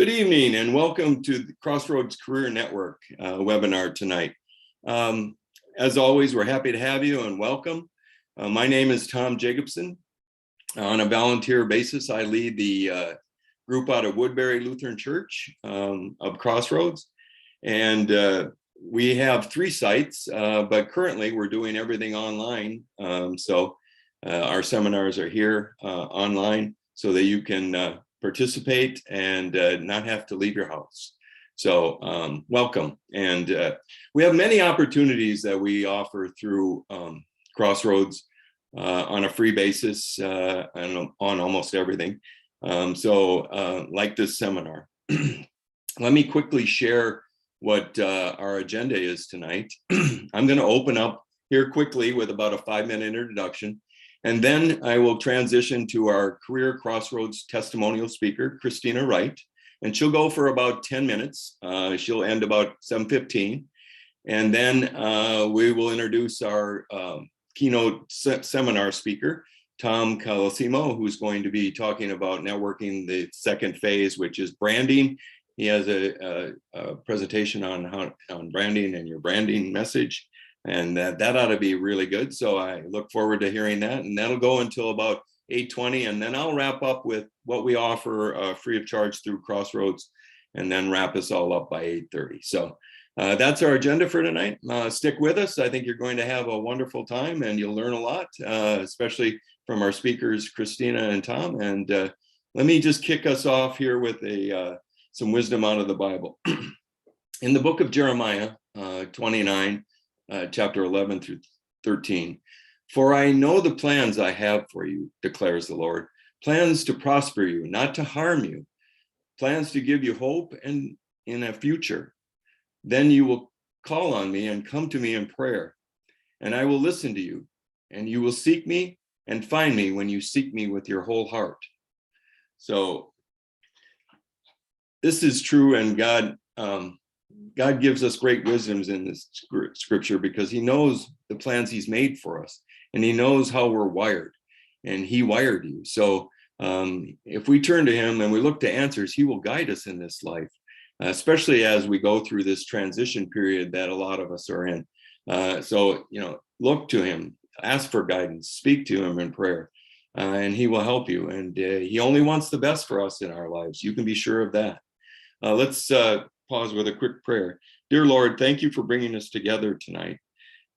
Good evening and welcome to the Crossroads Career Network webinar tonight. As always, we're happy to have you and welcome. My name is Tom Jacobson. On a volunteer basis, I lead the group out of Woodbury Lutheran Church of Crossroads. And we have 3 sites, but currently we're doing everything online. So our seminars are here online so that you can participate and not have to leave your house. So welcome. And we have many opportunities that we offer through Crossroads on a free basis on almost everything. Like this seminar. Let me quickly share what our agenda is tonight. I'm going to open up here quickly with about a 5-minute introduction. And then I will transition to our Career Crossroads testimonial speaker, Christina Wright, and she'll go for about 10 minutes. She'll end about 7:15. And then we will introduce our keynote seminar speaker, Tom Colosimo, who's going to be talking about networking, the second phase, which is branding. He has a presentation on branding and your branding message. And that ought to be really good. So I look forward to hearing that. And that'll go until about 8:20. And then I'll wrap up with what we offer free of charge through Crossroads, and then wrap us all up by 8:30. So that's our agenda for tonight. Stick with us. I think you're going to have a wonderful time and you'll learn a lot, especially from our speakers, Christina and Tom. And let me just kick us off here with some wisdom out of the Bible. In the book of Jeremiah 29, chapter 11 through 13. For I know the plans I have for you, declares the Lord, plans to prosper you, not to harm you, plans to give you hope and in a future. Then you will call on me and come to me in prayer, and I will listen to you, and you will seek me and find me when you seek me with your whole heart. So this is true, and God gives us great wisdoms in this scripture because he knows the plans he's made for us, and he knows how we're wired, and he wired you. So if we turn to him and we look to answers, he will guide us in this life, especially as we go through this transition period that a lot of us are in. So, look to him, ask for guidance, speak to him in prayer, and he will help you. And he only wants the best for us in our lives. You can be sure of that. Let's pause with a quick prayer. Dear Lord, thank you for bringing us together tonight.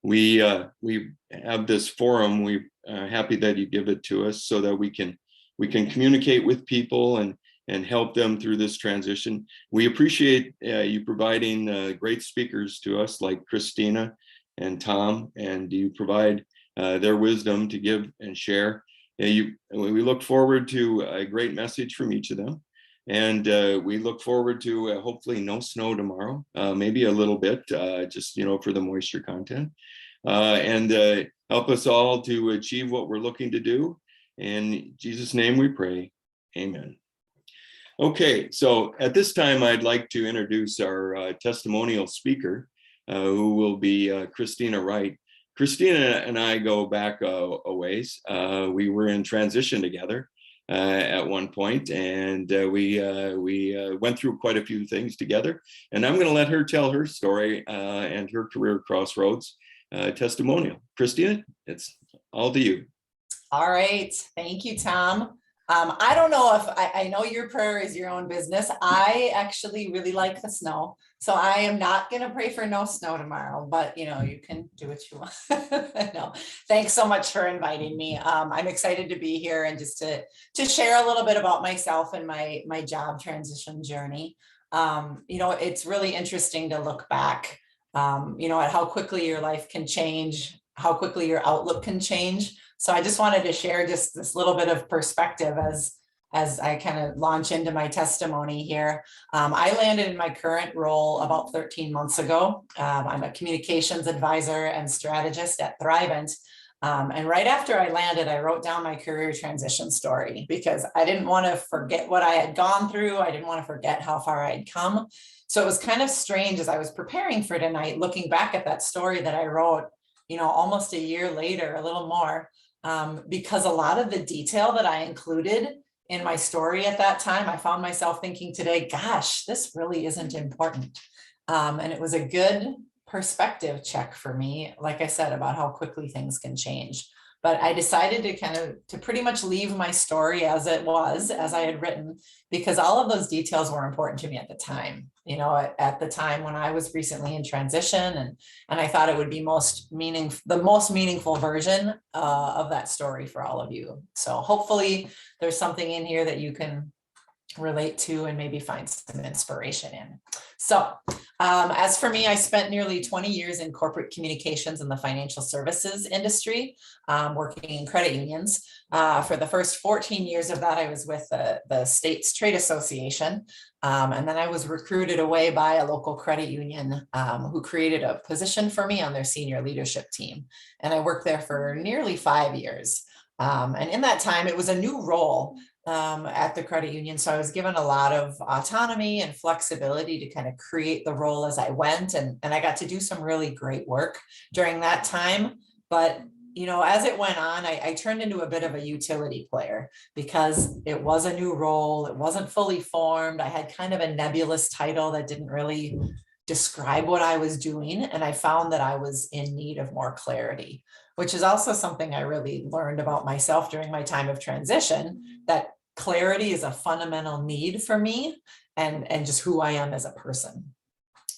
We have this forum. We're happy that you give it to us so that we can communicate with people and help them through this transition. We appreciate you providing great speakers to us like Christina and Tom, and you provide their wisdom to give and share. We look forward to a great message from each of them. And we look forward to hopefully no snow tomorrow, maybe a little bit, just, for the moisture content. And help us all to achieve what we're looking to do. In Jesus' name we pray, amen. Okay, so at this time, I'd like to introduce our testimonial speaker, who will be Christina Wright. Christina and I go back a ways. We were in transition together at one point, and we went through quite a few things together, and I'm going to let her tell her story and her career Crossroads testimonial. Christina, it's all to you. All right, thank you, Tom. I don't know if I know your prayer is your own business. I actually really like the snow, so I am not going to pray for no snow tomorrow, but you can do what you want. No, thanks so much for inviting me. I'm excited to be here and just to share a little bit about myself and my job transition journey. It's really interesting to look back, at how quickly your life can change, how quickly your outlook can change. So I just wanted to share just this little bit of perspective as I kind of launch into my testimony here. I landed in my current role about 13 months ago. I'm a communications advisor and strategist at 𝙎𝙤𝙗. And right after I landed, I wrote down my career transition story because I didn't want to forget what I had gone through. I didn't want to forget how far I had come. So it was kind of strange as I was preparing for tonight, looking back at that story that I wrote, almost a year later, a little more, because a lot of the detail that I included in my story at that time. I found myself thinking today, gosh, this really isn't important. And it was a good perspective check for me, like I said, about how quickly things can change. But I decided to pretty much leave my story as it was, as I had written, because all of those details were important to me at the time. At the time when I was recently in transition, and I thought it would be the most meaningful version of that story for all of you. So hopefully there's something in here that you can relate to and maybe find some inspiration in. So as for me, I spent nearly 20 years in corporate communications in the financial services industry, working in credit unions. For the first 14 years of that, I was with the state's trade association. And then I was recruited away by a local credit union who created a position for me on their senior leadership team. And I worked there for nearly 5 years. And in that time, it was a new role at the credit union. So I was given a lot of autonomy and flexibility to kind of create the role as I went. And I got to do some really great work during that time. But, as it went on, I turned into a bit of a utility player because it was a new role. It wasn't fully formed. I had kind of a nebulous title that didn't really describe what I was doing. And I found that I was in need of more clarity, which is also something I really learned about myself during my time of transition, that clarity is a fundamental need for me and just who I am as a person.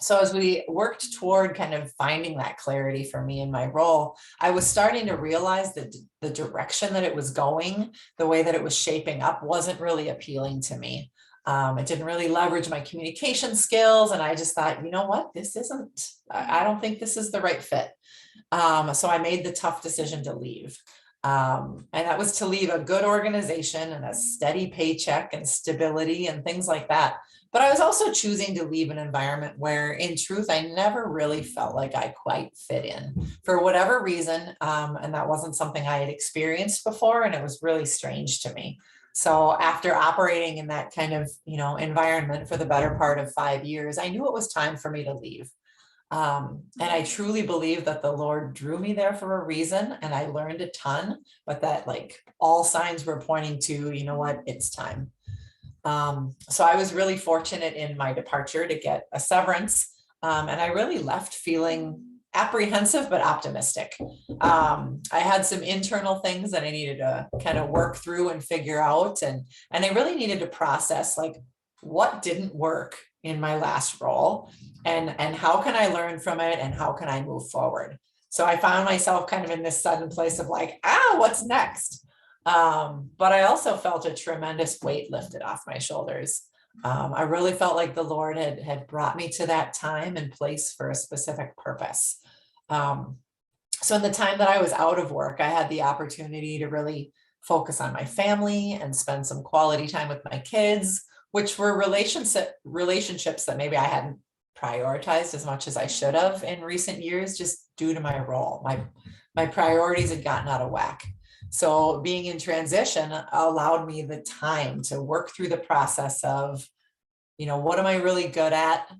So as we worked toward kind of finding that clarity for me in my role, I was starting to realize that the direction that it was going, the way that it was shaping up, wasn't really appealing to me. It didn't really leverage my communication skills. And I just thought, you know what, I don't think this is the right fit. So I made the tough decision to leave. And that was to leave a good organization and a steady paycheck and stability and things like that. But I was also choosing to leave an environment where, in truth, I never really felt like I quite fit in for whatever reason. And that wasn't something I had experienced before. And it was really strange to me. So after operating in that kind of, environment for the better part of 5 years, I knew it was time for me to leave. And I truly believe that the Lord drew me there for a reason, and I learned a ton, but that all signs were pointing to, it's time. So I was really fortunate in my departure to get a severance. And I really left feeling apprehensive, but optimistic. I had some internal things that I needed to kind of work through and figure out. And I really needed to process what didn't work in my last role and how can I learn from it and how can I move forward? So I found myself kind of in this sudden place of what's next? But I also felt a tremendous weight lifted off my shoulders. I really felt like the Lord had brought me to that time and place for a specific purpose. So in the time that I was out of work, I had the opportunity to really focus on my family and spend some quality time with my kids, which were relationships that maybe I hadn't prioritized as much as I should have in recent years, just due to my role. My priorities had gotten out of whack. So being in transition allowed me the time to work through the process of, what am I really good at?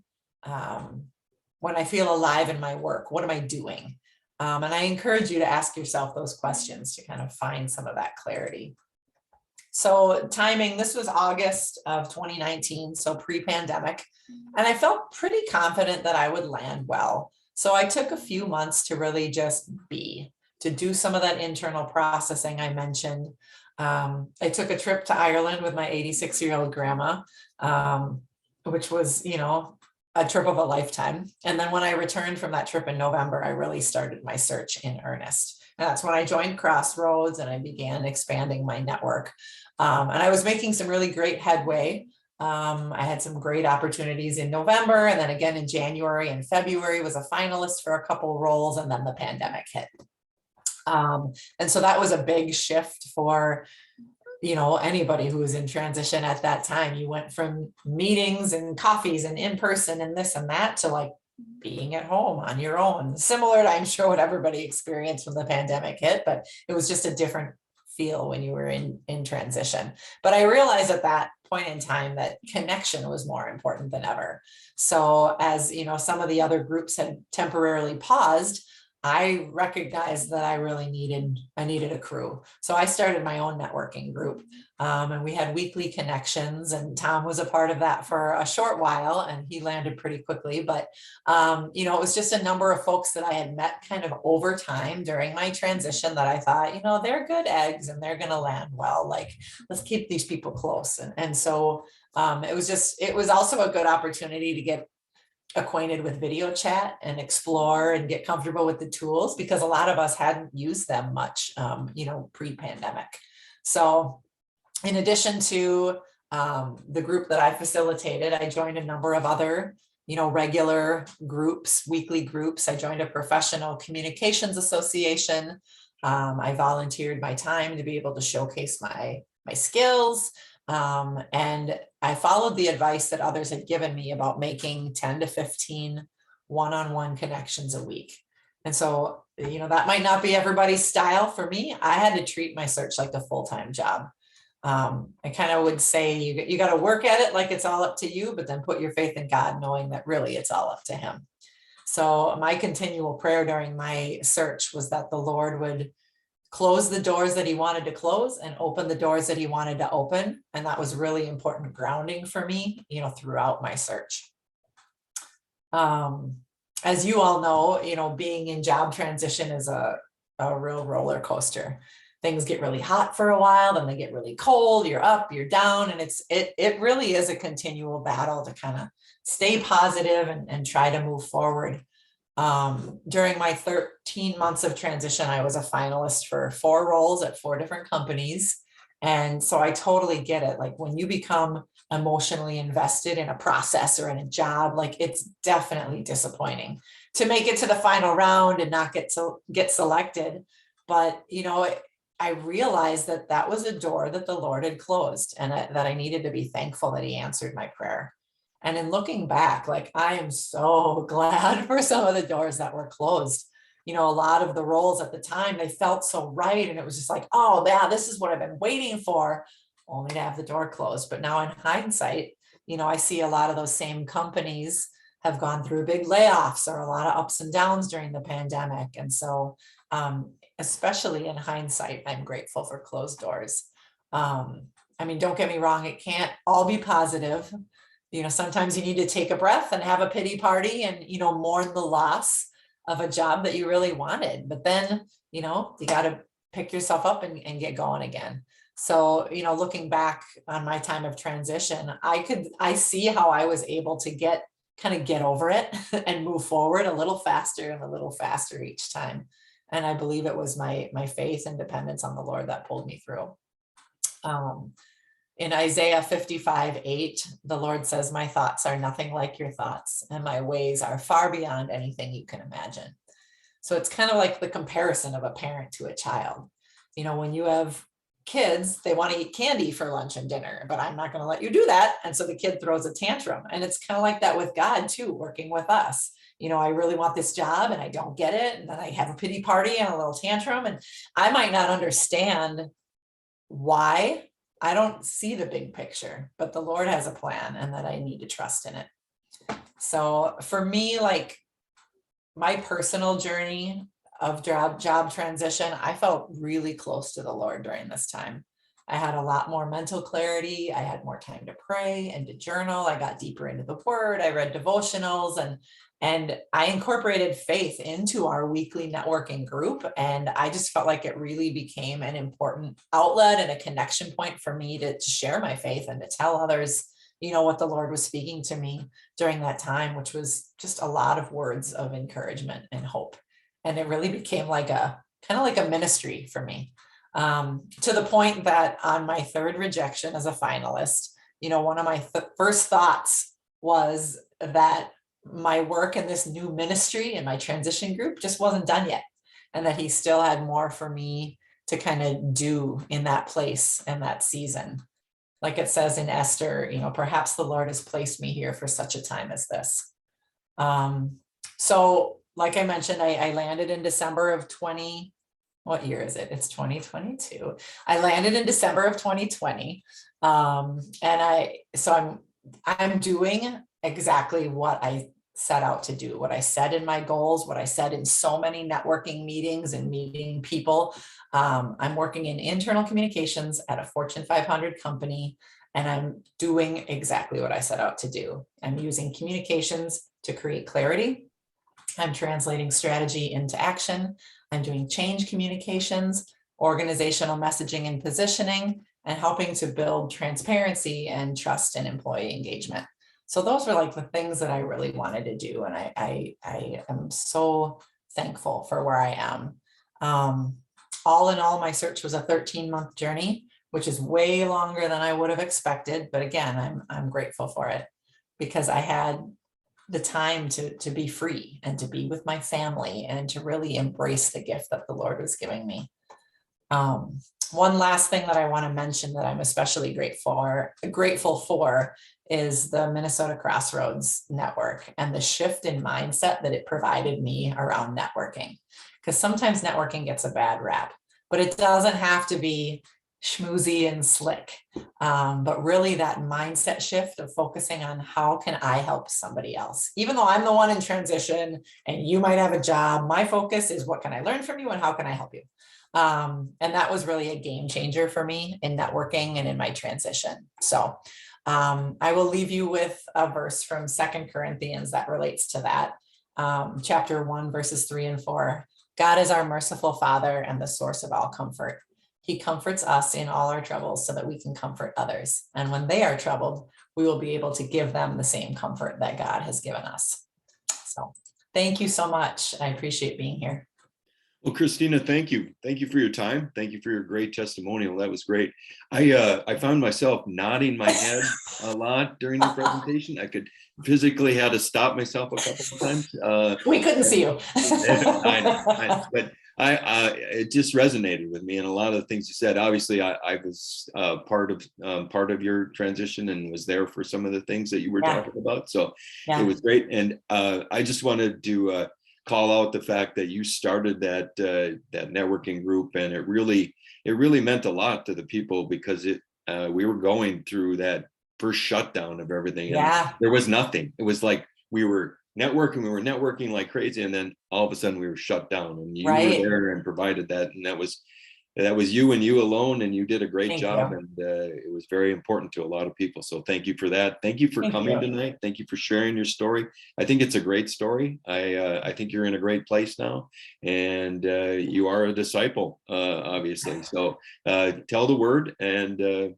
When I feel alive in my work, what am I doing? And I encourage you to ask yourself those questions to kind of find some of that clarity. So timing, this was August of 2019, so pre-pandemic, and I felt pretty confident that I would land well. So I took a few months to really just to do some of that internal processing I mentioned. I took a trip to Ireland with my 86-year-old grandma, which was, a trip of a lifetime. And then when I returned from that trip in November, I really started my search in earnest. And that's when I joined Crossroads and I began expanding my network. And I was making some really great headway. I had some great opportunities in November, and then again in January and February was a finalist for a couple of roles, and then the pandemic hit. And so that was a big shift for, anybody who was in transition at that time. You went from meetings and coffees and in person and this and that to being at home on your own, similar to, I'm sure, what everybody experienced when the pandemic hit, but it was just a different feel when you were in transition. But I realized at that point in time that connection was more important than ever. So as some of the other groups had temporarily paused, I recognized that I really needed a crew. So I started my own networking group, and we had weekly connections, and Tom was a part of that for a short while, and he landed pretty quickly. But, you know, it was just a number of folks that I had met kind of over time during my transition that I thought, you know, they're good eggs and they're going to land well. Like, let's keep these people close. And so it was also a good opportunity to get acquainted with video chat and explore and get comfortable with the tools, because a lot of us hadn't used them much, you know, pre-pandemic. So in addition to the group that I facilitated, I joined a number of other, you know, regular groups, weekly groups. I joined a professional communications association. I volunteered my time to be able to showcase my skills. And I followed the advice that others had given me about making 10 to 15 one-on-one connections a week. And so, you know, that might not be everybody's style. For me, I had to treat my search like a full-time job. I kind of would say you got to work at it like it's all up to you, but then put your faith in God, knowing that really it's all up to him. So my continual prayer during my search was that the Lord would close the doors that he wanted to close and open the doors that he wanted to open. And that was really important grounding for me, you know, throughout my search. As you all know, you know, being in job transition is a real roller coaster. Things get really hot for a while, then they get really cold, you're up, you're down. And it really is a continual battle to kind of stay positive and try to move forward. During my 13 months of transition, I was a finalist for 4 roles at 4 different companies. And so I totally get it. Like, when you become emotionally invested in a process or in a job, like, it's definitely disappointing to make it to the final round and not get selected. But, you know, I realized that that was a door that the Lord had closed, and that I needed to be thankful that he answered my prayer. And in looking back, like, I am so glad for some of the doors that were closed. You know, a lot of the roles at the time, they felt so right. And it was just like, oh, yeah, this is what I've been waiting for, only to have the door closed. But now in hindsight, you know, I see a lot of those same companies have gone through big layoffs or a lot of ups and downs during the pandemic. And so, especially in hindsight, I'm grateful for closed doors. I mean, don't get me wrong, it can't all be positive. You know, sometimes you need to take a breath and have a pity party and, you know, mourn the loss of a job that you really wanted. But then, you know, you got to pick yourself up and get going again. So, you know, looking back on my time of transition, I see how I was able to get over it and move forward a little faster and a little faster each time. And I believe it was my faith and dependence on the Lord that pulled me through. In Isaiah 55:8, the Lord says, my thoughts are nothing like your thoughts, and my ways are far beyond anything you can imagine. So it's kind of like the comparison of a parent to a child. You know, when you have kids, they want to eat candy for lunch and dinner, but I'm not going to let you do that. And so the kid throws a tantrum. And it's kind of like that with God too, working with us. You know, I really want this job and I don't get it. And then I have a pity party and a little tantrum, and I might not understand why. I don't see the big picture, but the Lord has a plan, and that I need to trust in it. So for me, like, my personal journey of job transition, I felt really close to the Lord during this time. I had a lot more mental clarity. I had more time to pray and to journal. I got deeper into the word. I read devotionals, and I incorporated faith into our weekly networking group. And I just felt like it really became an important outlet and a connection point for me to share my faith and to tell others, you know, what the Lord was speaking to me during that time, which was just a lot of words of encouragement and hope. And it really became like a ministry for me, to the point that on my 3rd rejection as a finalist, you know, one of my first thoughts was that my work in this new ministry and my transition group just wasn't done yet, and that he still had more for me to kind of do in that place and that season. Like it says in Esther, you know, perhaps the Lord has placed me here for such a time as this. So like I mentioned, I landed in December of what year is it? It's 2022. I landed in December of 2020. And I'm doing exactly what I set out to do, what I said in my goals, what I said in so many networking meetings and meeting people. I'm working in internal communications at a Fortune 500 company, and I'm doing exactly what I set out to do. I'm using communications to create clarity. I'm translating strategy into action. I'm doing change communications, organizational messaging and positioning, and helping to build transparency and trust in employee engagement. So those were like the things that I really wanted to do. And I am so thankful for where I am. All in all, my search was a 13-month journey, which is way longer than I would have expected. But again, I'm grateful for it because I had the time to be free and to be with my family and to really embrace the gift that the Lord was giving me. One last thing that I want to mention that I'm especially grateful for is the Minnesota Crossroads Network and the shift in mindset that it provided me around networking. Because sometimes networking gets a bad rap, but it doesn't have to be schmoozy and slick. But really that mindset shift of focusing on how can I help somebody else? Even though I'm the one in transition and you might have a job, my focus is what can I learn from you and how can I help you? And that was really a game changer for me in networking and in my transition. So I will leave you with a verse from 2 Corinthians that relates to that. Chapter 1, verses 3 and 4. God is our merciful Father and the source of all comfort. He comforts us in all our troubles so that we can comfort others. And when they are troubled, we will be able to give them the same comfort that God has given us. So thank you so much. I appreciate being here. Well, Christina, thank you. Thank you for your time. Thank you for your great testimonial. That was great. I found myself nodding my head a lot during your presentation. I could physically had to stop myself a couple of times. We couldn't see you. But it just resonated with me, and a lot of the things you said. Obviously, I was part of your transition and was there for some of the things that you were talking about. So it was great, and I just wanted to call out the fact that you started that networking group, and it really meant a lot to the people because we were going through that first shutdown of everything. And there was nothing. It was like we were networking like crazy, and then all of a sudden we were shut down, and you were there and provided that, and that was you and you alone, and you did a great job. And it was very important to a lot of people. So thank you for that. Thank you for coming tonight. Thank you for sharing your story. I think it's a great story. I think you're in a great place now, and you are a disciple, obviously. So tell the word, and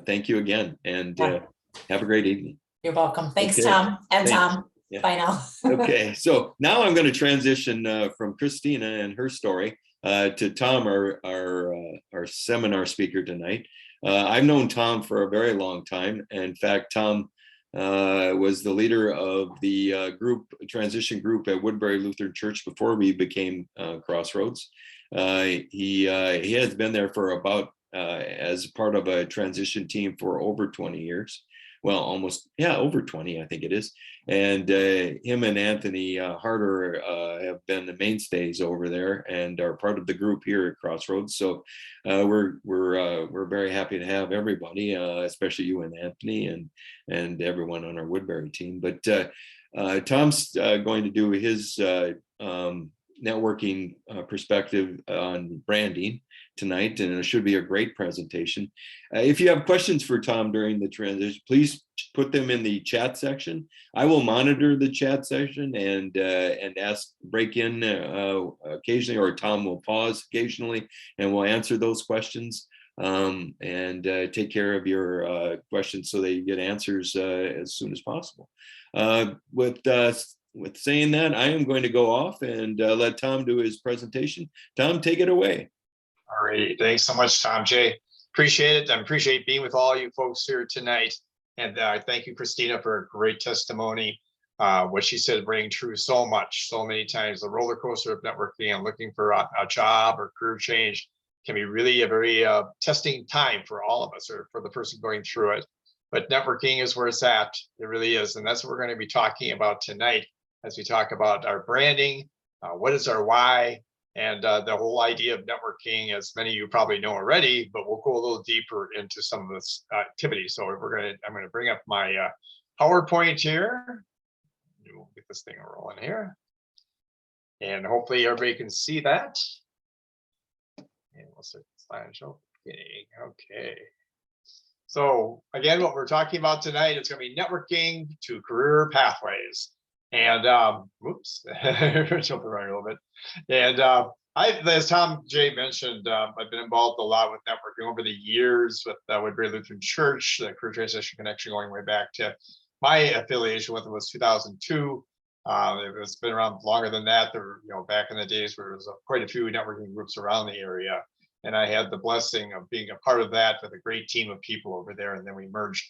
thank you again, and have a great evening. You're welcome. Thanks, Tom. And thanks. Tom. Bye now. Okay, so now I'm going to transition from Christina and her story to Tom, our seminar speaker tonight. I've known Tom for a very long time. In fact, Tom was the leader of the transition group at Woodbury Lutheran Church before we became Crossroads. He has been there for about as part of a transition team for over 20 years. Well, almost, over 20, I think it is. And him and Anthony Harder have been the mainstays over there and are part of the group here at Crossroads. So we're very happy to have everybody, especially you and Anthony and everyone on our Woodbury team. But Tom's going to do his networking perspective on branding tonight, and it should be a great presentation. If you have questions for Tom during the transition, please put them in the chat section. I will monitor the chat section and break in occasionally, or Tom will pause occasionally, and we'll answer those questions and take care of your questions so that you get answers as soon as possible. With saying that, I am going to go off and let Tom do his presentation. Tom, take it away. All right. Thanks so much, Tom J. Appreciate it. I appreciate being with all you folks here tonight. And thank you, Christina, for a great testimony. What she said rang true so many times. The roller coaster of networking and looking for a job or career change can be really a very testing time for all of us, or for the person going through it. But networking is where it's at. It really is. And that's what we're going to be talking about tonight as we talk about our branding, what is our why, and the whole idea of networking, as many of you probably know already, but we'll go a little deeper into some of this activity. So I'm going to bring up my PowerPoint here. we'll get this thing rolling here. And hopefully everybody can see that. And we'll start the slideshow. Okay. So again, what we're talking about tonight is going to be networking to career pathways. And whoops, jumping around a little bit. And as Tom J mentioned, I've been involved a lot with networking over the years with Woodbury Lutheran Church, the Career Transition Connection, going way back to my affiliation with it was 2002. It's been around longer than that. There were, back in the days where there was quite a few networking groups around the area. And I had the blessing of being a part of that with a great team of people over there. And then we merged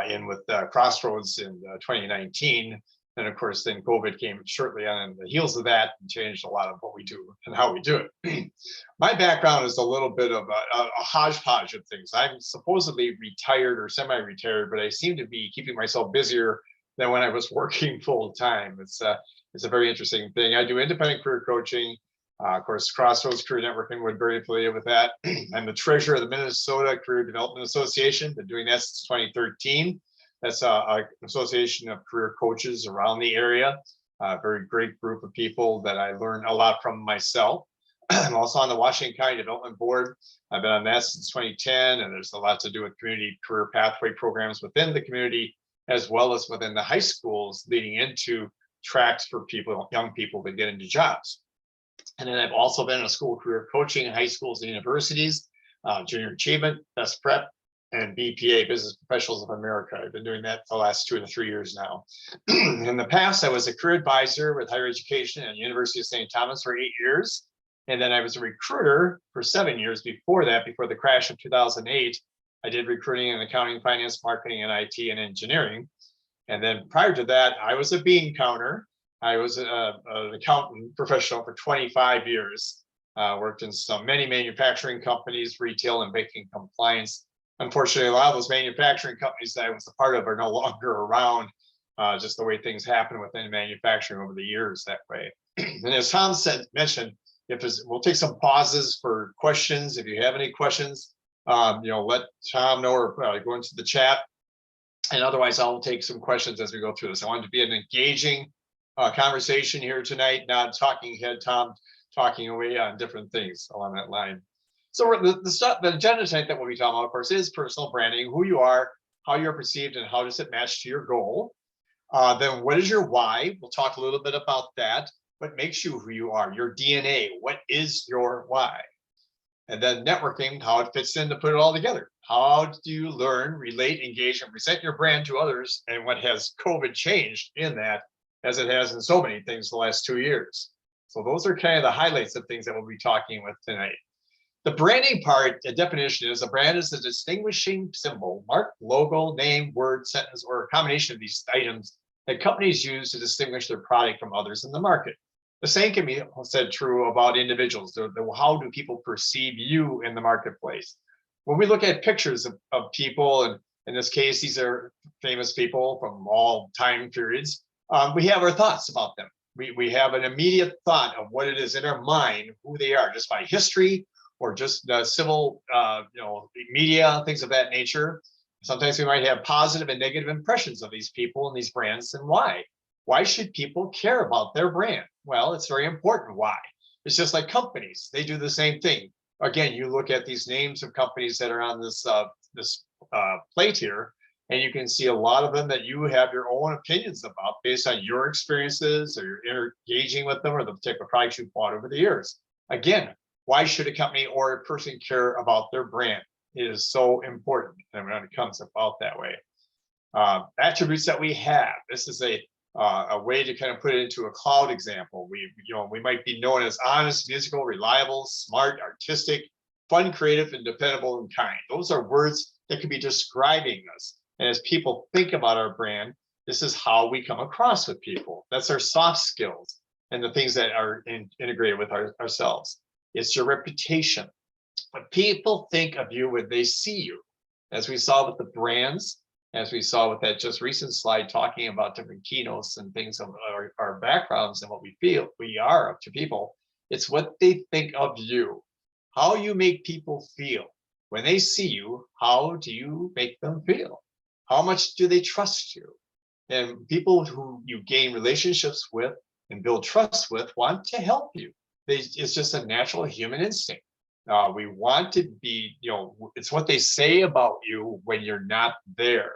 in with Crossroads in 2019. And of course, then COVID came shortly on the heels of that and changed a lot of what we do and how we do it. My background is a little bit of a hodgepodge of things. I'm supposedly retired or semi-retired, but I seem to be keeping myself busier than when I was working full time. It's a very interesting thing. I do independent career coaching. Of course, Crossroads Career Networking, we're very affiliated with that. I'm the treasurer of the Minnesota Career Development Association. Been doing that since 2013. That's an association of career coaches around the area. A very great group of people that I learned a lot from myself. I'm also on the Washington County Development Board. I've been on that since 2010, and there's a lot to do with community career pathway programs within the community, as well as within the high schools, leading into tracks for people, young people to get into jobs. And then I've also been in a school career coaching in high schools and universities, junior achievement, best prep, and BPA, Business Professionals of America. I've been doing that for the last 2 to 3 years now. In the past, I was a career advisor with higher education at the University of St. Thomas for 8 years. And then I was a recruiter for 7 years before that, before the crash of 2008. I did recruiting in accounting, finance, marketing, and IT and engineering. And then prior to that, I was a bean counter. I was an accountant professional for 25 years. Worked in many manufacturing companies, retail and banking compliance. Unfortunately, a lot of those manufacturing companies that I was a part of are no longer around, just the way things happen within manufacturing over the years that way. And as Tom mentioned, we'll take some pauses for questions. If you have any questions, let Tom know or go into the chat. And otherwise, I'll take some questions as we go through this. I want it to be an engaging conversation here tonight, not talking head, Tom talking away on different things along that line. So the agenda tonight that we'll be talking about, of course, is personal branding, who you are, how you're perceived, and how does it match to your goal. Then what is your why? We'll talk a little bit about that. What makes you who you are, your DNA, what is your why? And then networking, how it fits in to put it all together. How do you learn, relate, engage, and present your brand to others? And what has COVID changed in that, as it has in so many things the last 2 years? So those are kind of the highlights of things that we'll be talking with tonight. The branding part, the definition is a brand is a distinguishing symbol, mark, logo, name, word, sentence, or a combination of these items that companies use to distinguish their product from others in the market. The same can be said true about individuals. How do people perceive you in the marketplace? When we look at pictures of people, and in this case, these are famous people from all time periods, we have our thoughts about them. We have an immediate thought of what it is in our mind, who they are, just by history, or just civil, media, things of that nature. Sometimes we might have positive and negative impressions of these people and these brands. And why? Why should people care about their brand? Well, it's very important why. It's just like companies. They do the same thing. Again, you look at these names of companies that are on this plate here, and you can see a lot of them that you have your own opinions about based on your experiences, or you're engaging with them, or the particular products you've bought over the years. Again, why should a company or a person care about their brand? It is so important, and when it comes about that way. Attributes that we have. This is a way to kind of put it into a cloud example. We might be known as honest, musical, reliable, smart, artistic, fun, creative, and dependable, and kind. Those are words that could be describing us. And as people think about our brand, this is how we come across with people. That's our soft skills and the things that are integrated with ourselves. It's your reputation. What people think of you when they see you, as we saw with the brands, as we saw with that just recent slide talking about different keynotes and things of our backgrounds and what we feel we are up to people. It's what they think of you, how you make people feel. When they see you, how do you make them feel? How much do they trust you? And people who you gain relationships with and build trust with want to help you. It's just a natural human instinct. We want to be, it's what they say about you when you're not there.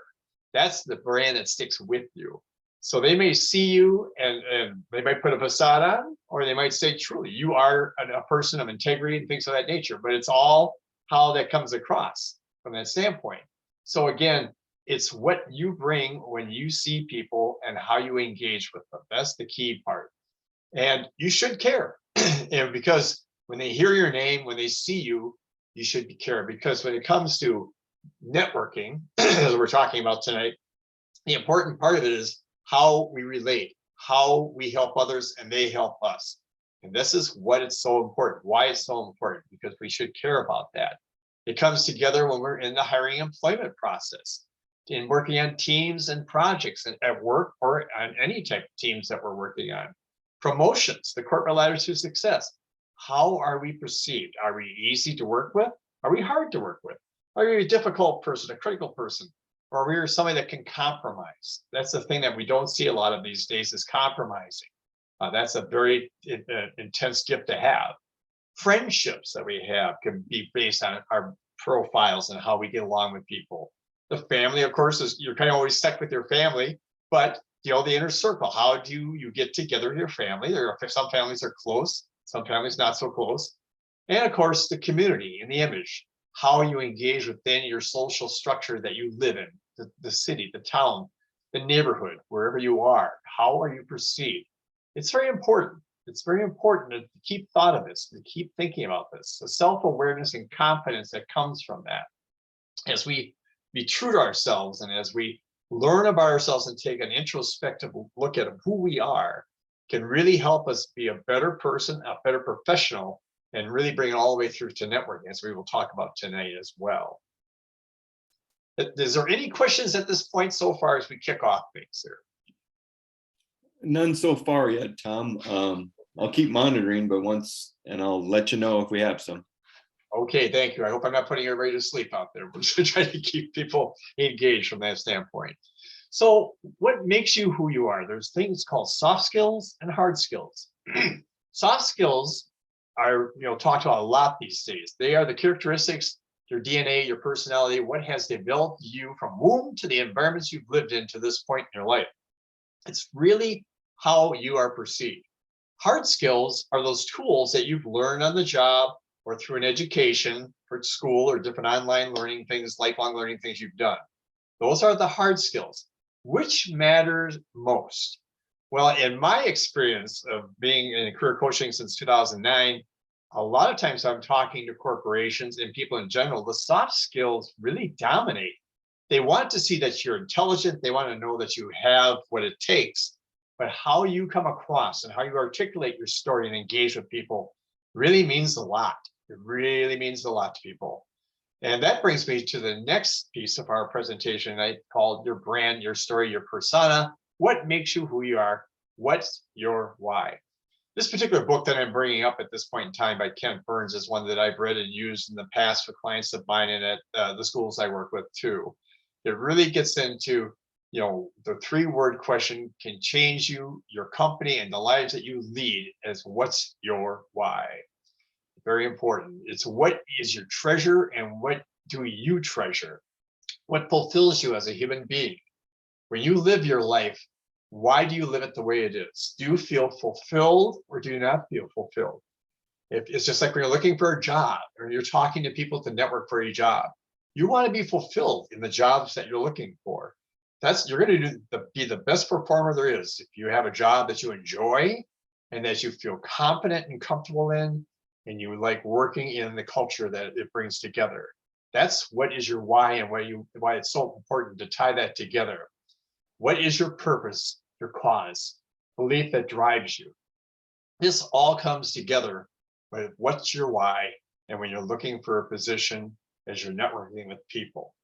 That's the brand that sticks with you. So they may see you and they might put a facade on, or they might say, truly, you are a person of integrity and things of that nature. But it's all how that comes across from that standpoint. So again, it's what you bring when you see people and how you engage with them. That's the key part. And you should care. And because when they hear your name, when they see you, you should care. Because when it comes to networking, as we're talking about tonight, the important part of it is how we relate, how we help others and they help us. And this is what it's so important, why it's so important, because we should care about that. It comes together when we're in the hiring employment process, in working on teams and projects at work or on any type of teams that we're working on. Promotions, the corporate ladder to success. How are we perceived? Are we easy to work with? Are we hard to work with? Are you a difficult person, a critical person? Or are we somebody that can compromise? That's the thing that we don't see a lot of these days, is compromising. That's a very intense gift to have. Friendships that we have can be based on our profiles and how we get along with people. The family, of course, is you're kind of always stuck with your family, but the inner circle. How do you get together with your family? There are some families are close, some families not so close. And of course, the community and the image, how you engage within your social structure that you live in, the city, the town, the neighborhood, wherever you are. How are you perceived? It's very important. It's very important to keep thought of this, to keep thinking about this. The self-awareness and confidence that comes from that. As we be true to ourselves and as we learn about ourselves and take an introspective look at who we are, can really help us be a better person, a better professional, and really bring it all the way through to networking, as we will talk about tonight as well. Is there any questions at this point so far as we kick off things here? None so far yet, Tom. I'll keep monitoring, but and I'll let you know if we have some. Okay, thank you. I hope I'm not putting everybody to sleep out there. We're just trying to keep people engaged from that standpoint. So what makes you who you are? There's things called soft skills and hard skills. Soft skills are talked about a lot these days. They are the characteristics, your DNA, your personality, what has developed you from womb to the environments you've lived in to this point in your life. It's really how you are perceived. Hard skills are those tools that you've learned on the job or through an education or school or different online learning things, lifelong learning things you've done. Those are the hard skills. Which matters most? Well, in my experience of being in career coaching since 2009, a lot of times I'm talking to corporations and people in general, the soft skills really dominate. They want to see that you're intelligent. They want to know that you have what it takes. But how you come across and how you articulate your story and engage with people really means a lot. It really means a lot to people. And that brings me to the next piece of our presentation I called your brand, your story, your persona. What makes you who you are? What's your why? This particular book that I'm bringing up at this point in time by Kent Burns is one that I've read and used in the past with clients of mine and at the schools I work with too. It really gets into, the 3-word question can change you, your company, and the lives that you lead as what's your why? Very important. It's what is your treasure and what do you treasure? What fulfills you as a human being? When you live your life, why do you live it the way it is? Do you feel fulfilled or do you not feel fulfilled? It's just like when you're looking for a job or you're talking to people to network for a job. You want to be fulfilled in the jobs that you're looking for. You're going to be the best performer there is. If you have a job that you enjoy and that you feel confident and comfortable in, and you like working in the culture that it brings together. That's what is your why and why it's so important to tie that together. What is your purpose, your cause, belief that drives you? This all comes together with what's your why and when you're looking for a position as you're networking with people.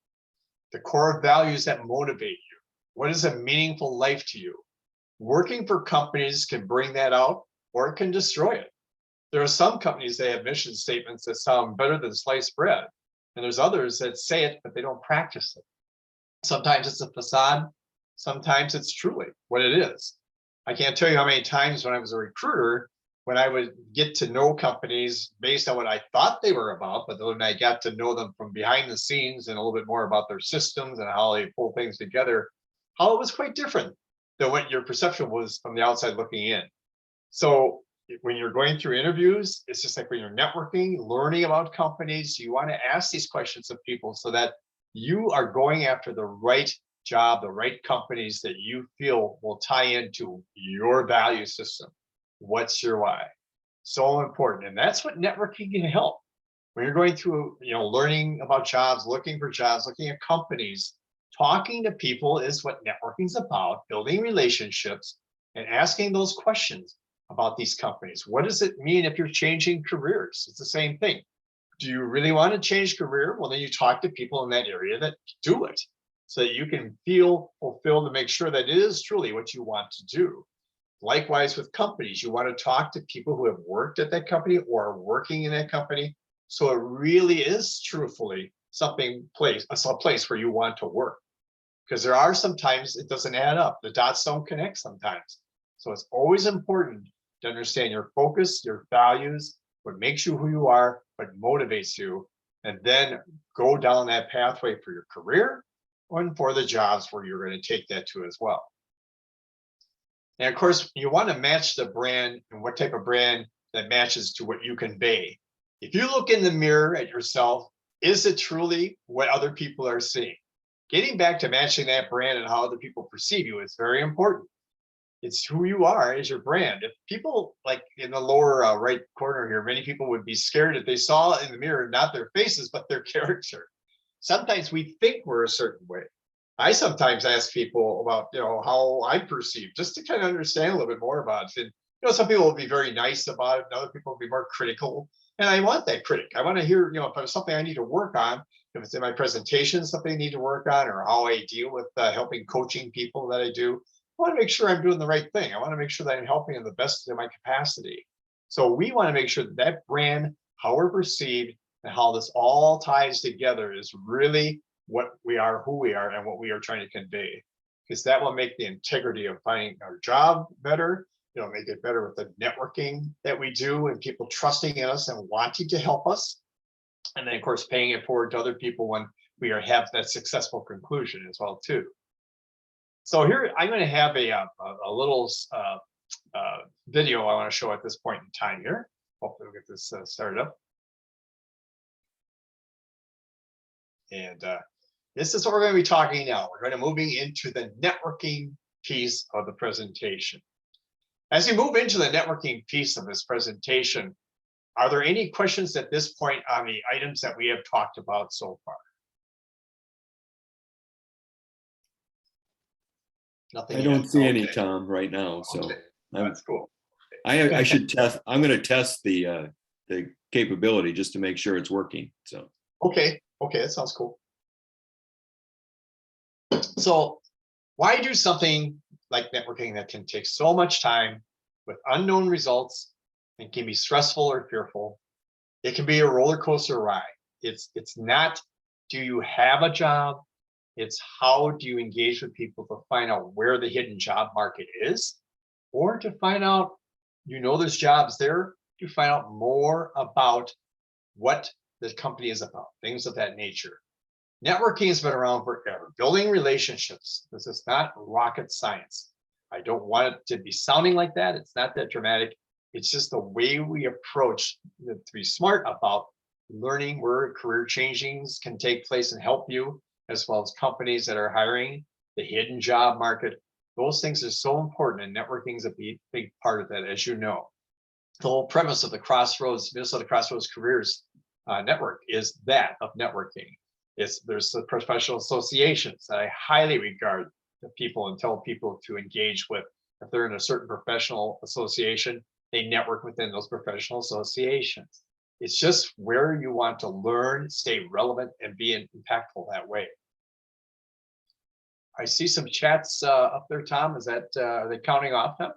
The core values that motivate you. What is a meaningful life to you? Working for companies can bring that out or it can destroy it. There are some companies that have mission statements that sound better than sliced bread. And there's others that say it, but they don't practice it. Sometimes it's a facade. Sometimes it's truly what it is. I can't tell you how many times when I was a recruiter, when I would get to know companies based on what I thought they were about, but then when I got to know them from behind the scenes and a little bit more about their systems and how they pull things together, how it was quite different than what your perception was from the outside looking in. So when you're going through interviews, it's just like when you're networking, learning about companies, you want to ask these questions of people so that you are going after the right job, the right companies that you feel will tie into your value system. What's your why? So important. And that's what networking can help. When you're going through, learning about jobs, looking for jobs, looking at companies, talking to people is what networking is about, building relationships and asking those questions about these companies. What does it mean if you're changing careers? It's the same thing. Do you really want to change career? Well, then you talk to people in that area that do it so that you can feel fulfilled to make sure that it is truly what you want to do. Likewise with companies, you want to talk to people who have worked at that company or are working in that company. So it really is truthfully a place where you want to work. Because there are sometimes it doesn't add up. The dots don't connect sometimes. So it's always important to understand your focus, your values, what makes you who you are, what motivates you, and then go down that pathway for your career and for the jobs where you're going to take that to as well. And of course, you want to match the brand and what type of brand that matches to what you convey. If you look in the mirror at yourself, is it truly what other people are seeing? Getting back to matching that brand and how other people perceive you is very important. It's who you are as your brand. If people, like in the lower right corner here, many people would be scared if they saw in the mirror, not their faces, but their character. Sometimes we think we're a certain way. I sometimes ask people about, how I perceive, just to kind of understand a little bit more about it. And, some people will be very nice about it, and other people will be more critical. And I want that critic. I want to hear, if there's something I need to work on, if it's in my presentation, something I need to work on, or how I deal with helping coaching people that I do. I want to make sure I'm doing the right thing. I want to make sure that I'm helping in the best of my capacity. So we want to make sure that that brand, how we're perceived, and how this all ties together is really what we are, who we are, and what we are trying to convey. Because that will make the integrity of finding our job better. It'll make it better with the networking that we do and people trusting in us and wanting to help us. And then, of course, paying it forward to other people when we have that successful conclusion as well, too. So here, I'm going to have a little video I want to show at this point in time here. Hopefully we'll get this started up. And this is what we're going to be talking now. We're going to moving into the networking piece of the presentation. As you move into the networking piece of this presentation, are there any questions at this point on the items that we have talked about so far? Nothing I don't yet. see any, Okay. Tom, right now. So Okay. That's cool. I should test. I'm going to test the capability just to make sure it's working. So Okay, that sounds cool. So why do something like networking that can take so much time with unknown results and can be stressful or fearful? It can be a roller coaster ride. It's not, do you have a job? It's how do you engage with people to find out where the hidden job market is, or to find out, there's jobs there, to find out more about what the company is about, things of that nature. Networking has been around forever. Building relationships. This is not rocket science. I don't want it to be sounding like that. It's not that dramatic. It's just the way we approach to be smart about learning where career changings can take place and help you, as well as companies that are hiring, the hidden job market. Those things are so important, and networking is a big part of that, as you know. The whole premise of the Minnesota Crossroads Careers Network is that of networking. There's the professional associations that I highly regard the people and tell people to engage with. If they're in a certain professional association, they network within those professional associations. It's just where you want to learn, stay relevant, and be impactful that way. I see some chats up there, Tom. Is that are they counting off now?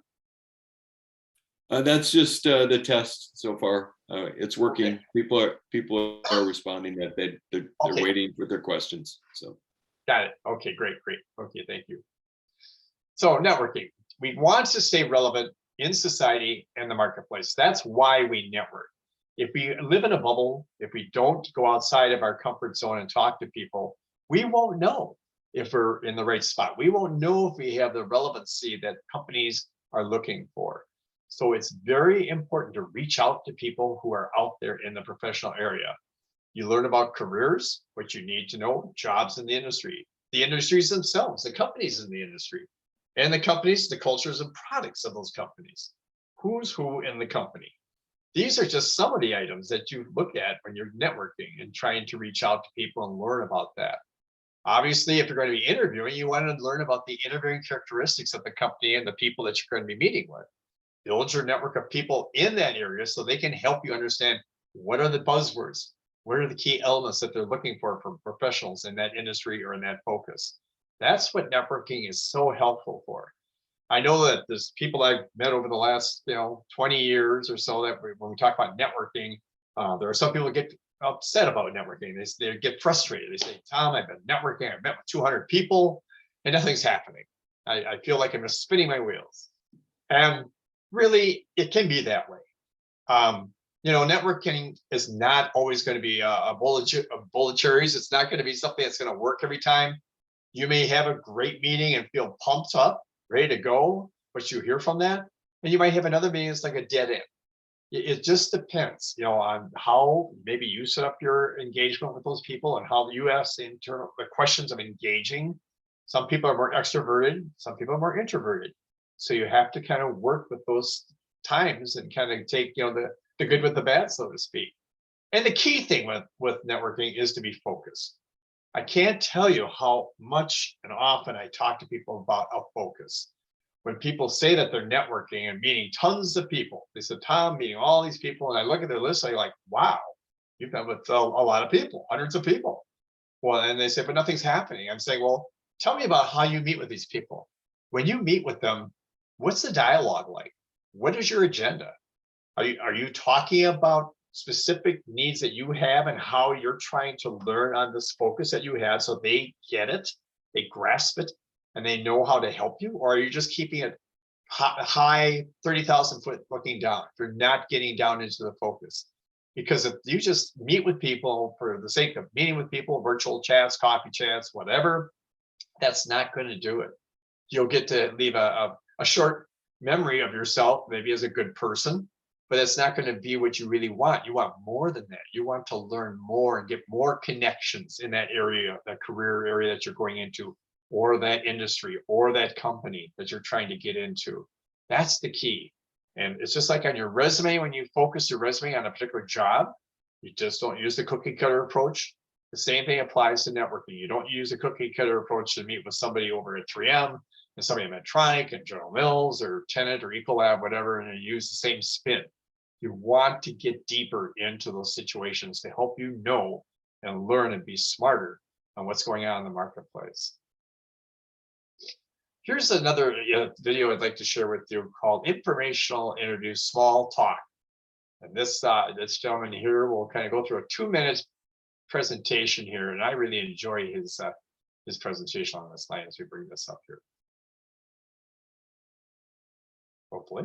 that's just the test so far. It's working. Okay. People are responding that they're Okay. waiting for their questions. So Got it. Okay, great. Okay, thank you. So networking, we want to stay relevant in society and the marketplace. That's why we network. If we live in a bubble, if we don't go outside of our comfort zone and talk to people, we won't know if we're in the right spot. We won't know if we have the relevancy that companies are looking for. So it's very important to reach out to people who are out there in the professional area. You learn about careers, what you need to know, jobs in the industries themselves, the companies in the industry, and the companies, the cultures and products of those companies. Who's who in the company? These are just some of the items that you look at when you're networking and trying to reach out to people and learn about that. Obviously, if you're going to be interviewing, you want to learn about the interviewing characteristics of the company and the people that you're going to be meeting with. Build your network of people in that area so they can help you understand what are the buzzwords, what are the key elements that they're looking for from professionals in that industry or in that focus. That's what networking is so helpful for. I know that there's people I've met over the last 20 years or so that when we talk about networking, there are some people who get upset about networking. They get frustrated. They say, Tom, I've been networking. I've met with 200 people and nothing's happening. I feel like I'm just spinning my wheels. And really, it can be that way. Networking is not always going to be a bowl of cherries. It's not going to be something that's going to work every time. You may have a great meeting and feel pumped up, ready to go, but you hear from that, and you might have another meeting that's like a dead end. It just depends, on how maybe you set up your engagement with those people and how you ask the questions of engaging. Some people are more extroverted, some people are more introverted. So you have to kind of work with those times and kind of take, the good with the bad, so to speak. And the key thing with networking is to be focused. I can't tell you how much and often I talk to people about a focus. When people say that they're networking and meeting tons of people, they said, Tom, meeting all these people, and I look at their list, I'm like, wow, you've met with a lot of people, hundreds of people. Well, and they say, but nothing's happening. I'm saying, well, tell me about how you meet with these people. When you meet with them, what's the dialogue like? What is your agenda? Are you talking about specific needs that you have and how you're trying to learn on this focus that you have so they get it, they grasp it, and they know how to help you? Or are you just keeping it high, 30,000 foot looking down? If you're not getting down into the focus. Because if you just meet with people for the sake of meeting with people, virtual chats, coffee chats, whatever, that's not going to do it. You'll get to leave a short memory of yourself, maybe as a good person, but it's not going to be what you really want. You want more than that. You want to learn more and get more connections in that area, that career area that you're going into, or that industry, or that company that you're trying to get into. That's the key. And it's just like on your resume, when you focus your resume on a particular job, you just don't use the cookie cutter approach. The same thing applies to networking. You don't use a cookie cutter approach to meet with somebody over at 3M and somebody at Medtronic and General Mills or Tenet or Ecolab, whatever, and you use the same spin. You want to get deeper into those situations to help you know and learn and be smarter on what's going on in the marketplace. Here's another video I'd like to share with you called Informational Interview Small Talk. And this gentleman here will kind of go through a 2-minute presentation here, and I really enjoy his presentation on this slide as we bring this up here. Hopefully.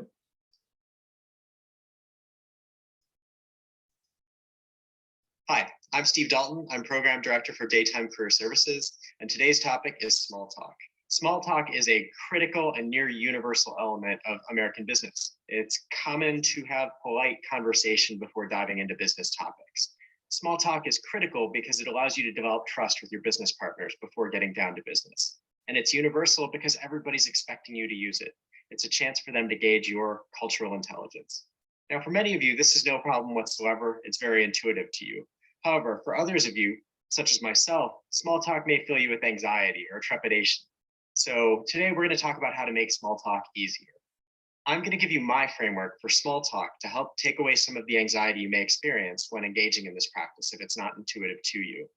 Hi, I'm Steve Dalton. I'm Program Director for Daytime Career Services, and today's topic is small talk. Small talk is a critical and near universal element of American business. It's common to have polite conversation before diving into business topics. Small talk is critical because it allows you to develop trust with your business partners before getting down to business. And it's universal because everybody's expecting you to use it. It's a chance for them to gauge your cultural intelligence. Now, for many of you, this is no problem whatsoever. It's very intuitive to you. However, for others of you, such as myself, small talk may fill you with anxiety or trepidation. So today we're going to talk about how to make small talk easier. I'm going to give you my framework for small talk to help take away some of the anxiety you may experience when engaging in this practice if it's not intuitive to you.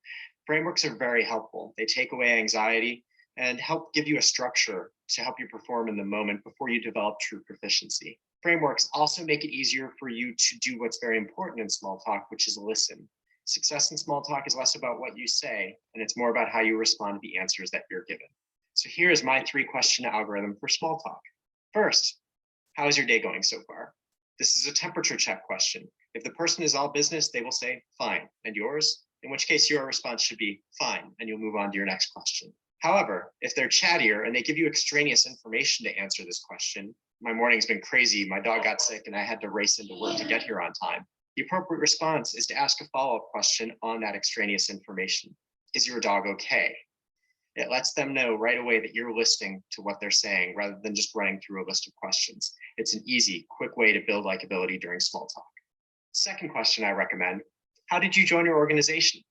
Frameworks are very helpful. They take away anxiety and help give you a structure to help you perform in the moment before you develop true proficiency. Frameworks also make it easier for you to do what's very important in small talk, which is listen. Success in small talk is less about what you say, and it's more about how you respond to the answers that you're given. So here is my 3-question algorithm for small talk. First, how is your day going so far? This is a temperature check question. If the person is all business, they will say fine. And yours? In which case your response should be fine, and you'll move on to your next question. However, if they're chattier and they give you extraneous information to answer this question, my morning's been crazy, my dog got sick and I had to race into work to get here on time. The appropriate response is to ask a follow-up question on that extraneous information. Is your dog okay? It lets them know right away that you're listening to what they're saying rather than just running through a list of questions. It's an easy, quick way to build likability during small talk. Second question I recommend, how did you join your organization?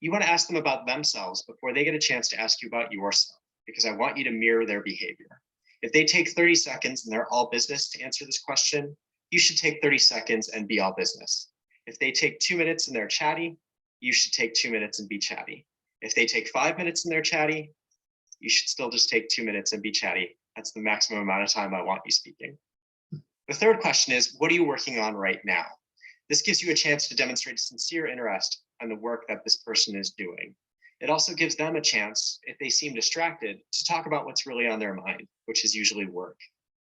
You want to ask them about themselves before they get a chance to ask you about yourself, because I want you to mirror their behavior. If they take 30 seconds and they're all business to answer this question, you should take 30 seconds and be all business. If they take 2 minutes and they're chatty, you should take 2 minutes and be chatty. If they take 5 minutes and they're chatty, you should still just take 2 minutes and be chatty. That's the maximum amount of time I want you speaking. The third question is, what are you working on right now? This gives you a chance to demonstrate sincere interest in the work that this person is doing. It also gives them a chance, if they seem distracted, to talk about what's really on their mind, which is usually work.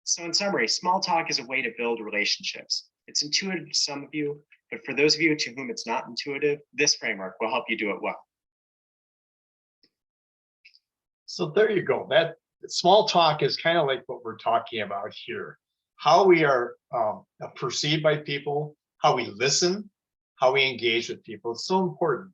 So in summary, small talk is a way to build relationships. It's intuitive to some of you, but for those of you to whom it's not intuitive, this framework will help you do it well. So there you go. That small talk is kind of like what we're talking about here. How we are perceived by people, how we listen, how we engage with people. It's so important.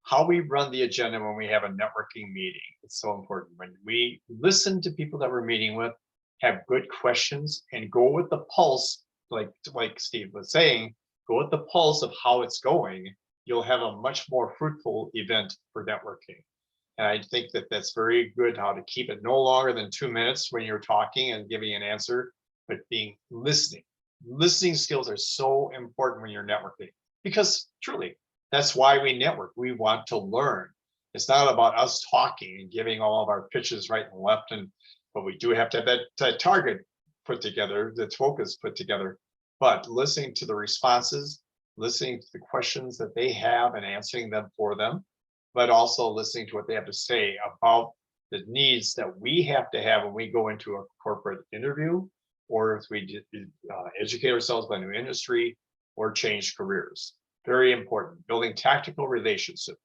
How we run the agenda when we have a networking meeting. It's so important. When we listen to people that we're meeting with, have good questions, and go with the pulse, like Steve was saying, go with the pulse of how it's going, you'll have a much more fruitful event for networking. And I think that that's very good, how to keep it no longer than 2 minutes when you're talking and giving an answer, but being listening. Listening skills are so important when you're networking, because truly, that's why we network. We want to learn. It's not about us talking and giving all of our pitches right and left, but we do have to have that target put together, that focus put together. But listening to the responses, listening to the questions that they have and answering them for them, but also listening to what they have to say about the needs that we have to have when we go into a corporate interview, or if we educate ourselves by new industry or change careers. Very important, building tactical relationships.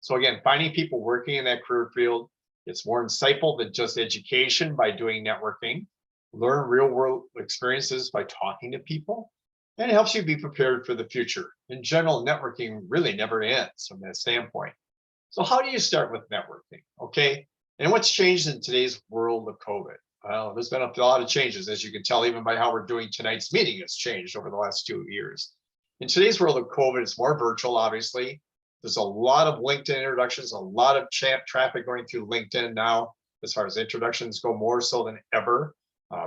So again, finding people working in that career field, it's more insightful than just education by doing networking. Learn real world experiences by talking to people, and it helps you be prepared for the future. In general, networking really never ends from that standpoint. So how do you start with networking? Okay, and what's changed in today's world of COVID? Well, there's been a lot of changes, as you can tell, even by how we're doing tonight's meeting has changed over the last 2 years. In today's world of COVID, it's more virtual, obviously. There's a lot of LinkedIn introductions, a lot of chat traffic going through LinkedIn now, as far as introductions go, more so than ever.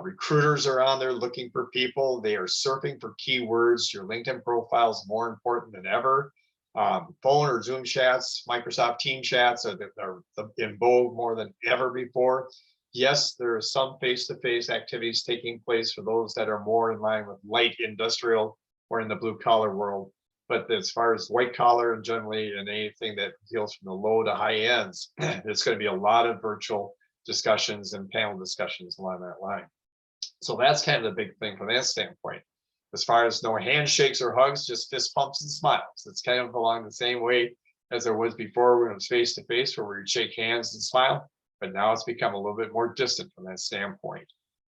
Recruiters are on there looking for people. They are surfing for keywords. Your LinkedIn profile is more important than ever. Phone or Zoom chats, Microsoft Team chats are in vogue more than ever before. Yes, there are some face-to-face activities taking place for those that are more in line with light industrial or in the blue collar world. But as far as white collar and generally and anything that deals from the low to high ends, there's going to be a lot of virtual discussions and panel discussions along that line. So that's kind of the big thing from that standpoint. As far as no handshakes or hugs, just fist pumps and smiles. It's kind of along the same way as there was before when it was face to face, where we would shake hands and smile. But now it's become a little bit more distant from that standpoint.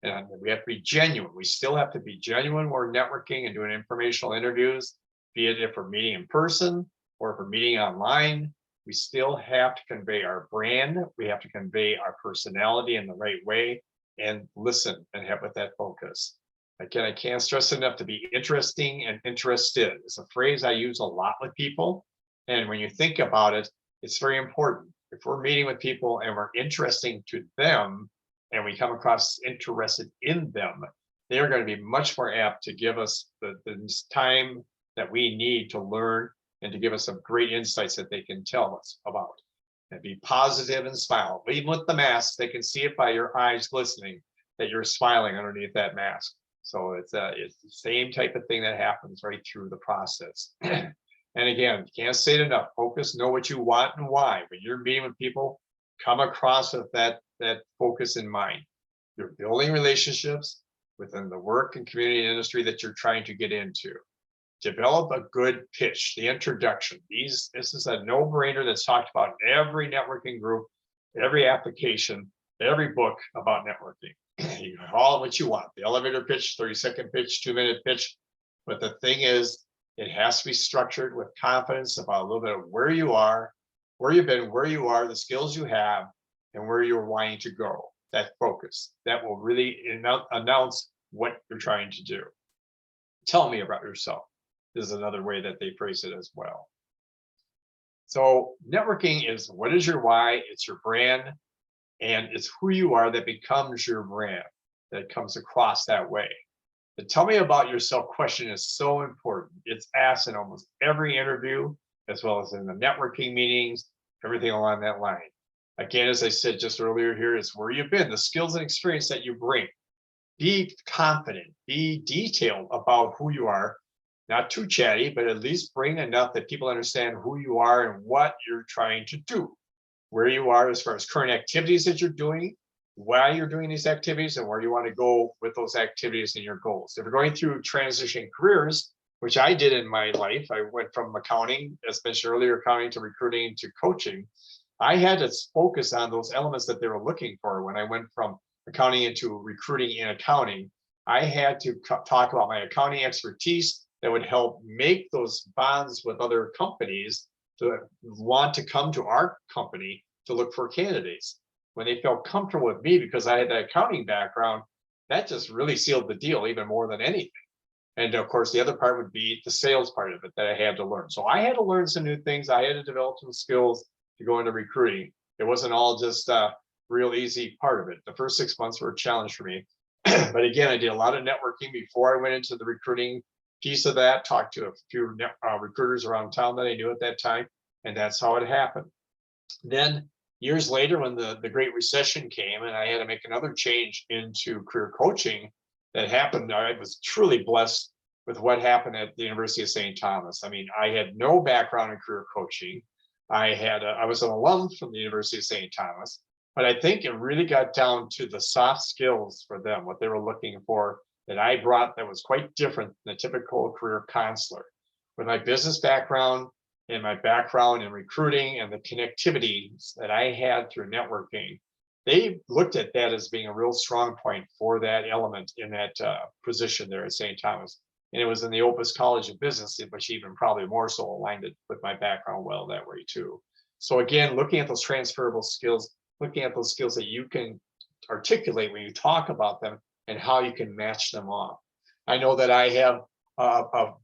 And we have to be genuine. We still have to be genuine when we're networking and doing informational interviews, be it if we're meeting in person or if we're meeting online. We still have to convey our brand. We have to convey our personality in the right way and listen and have with that focus. Again, I can't stress enough to be interesting and interested. It's a phrase I use a lot with people. And when you think about it, it's very important. If we're meeting with people and we're interesting to them and we come across interested in them, they're going to be much more apt to give us the time that we need to learn and to give us some great insights that they can tell us about. And be positive and smile. Even with the mask, they can see it by your eyes glistening that you're smiling underneath that mask. So it's the same type of thing that happens right through the process. And again, can't say it enough. Focus, know what you want and why. When you're meeting with people, come across with that that focus in mind. You're building relationships within the work and community industry that you're trying to get into. Develop a good pitch, the introduction. This is a no-brainer that's talked about in every networking group, every application, every book about networking. You can call it what you want, the elevator pitch, 30-second pitch, 2-minute pitch. But the thing is, it has to be structured with confidence about a little bit of where you are, where you've been, where you are, the skills you have, and where you're wanting to go. That focus, that will really announce what you're trying to do. Tell me about yourself. This is another way that they phrase it as well. So networking is, what is your why? It's your brand, and it's who you are that becomes your brand, that comes across that way. The tell me about yourself question is so important. It's asked in almost every interview, as well as in the networking meetings, everything along that line. Again, as I said just earlier here, is where you've been, the skills and experience that you bring. Be confident, be detailed about who you are, not too chatty, but at least bring enough that people understand who you are and what you're trying to do, where you are as far as current activities that you're doing, why you're doing these activities, and where you want to go with those activities and your goals. If you're going through transitioning careers, which I did in my life, I went from accounting, as mentioned earlier, accounting to recruiting to coaching. I had to focus on those elements that they were looking for. When I went from accounting into recruiting in accounting, I had to talk about my accounting expertise that would help make those bonds with other companies to want to come to our company to look for candidates. When they felt comfortable with me because I had that accounting background, that just really sealed the deal even more than anything. And of course, the other part would be the sales part of it that I had to learn. So I had to learn some new things. I had to develop some skills to go into recruiting. It wasn't all just a real easy part of it. The first 6 months were a challenge for me. But again, I did a lot of networking before I went into the recruiting piece of that, talked to a few recruiters around town that I knew at that time, and that's how it happened. Then years later, when the Great Recession came and I had to make another change into career coaching, that happened, I was truly blessed with what happened at the University of St. Thomas. I mean, I had no background in career coaching. I was an alum from the University of St. Thomas, but I think it really got down to the soft skills for them, what they were looking for, that I brought that was quite different than a typical career counselor. With my business background and my background in recruiting and the connectivity that I had through networking, they looked at that as being a real strong point for that element in that position there at St. Thomas. And it was in the Opus College of Business, which even probably more so aligned it with my background well that way too. So again, looking at those transferable skills, looking at those skills that you can articulate when you talk about them and how you can match them off. I know that I have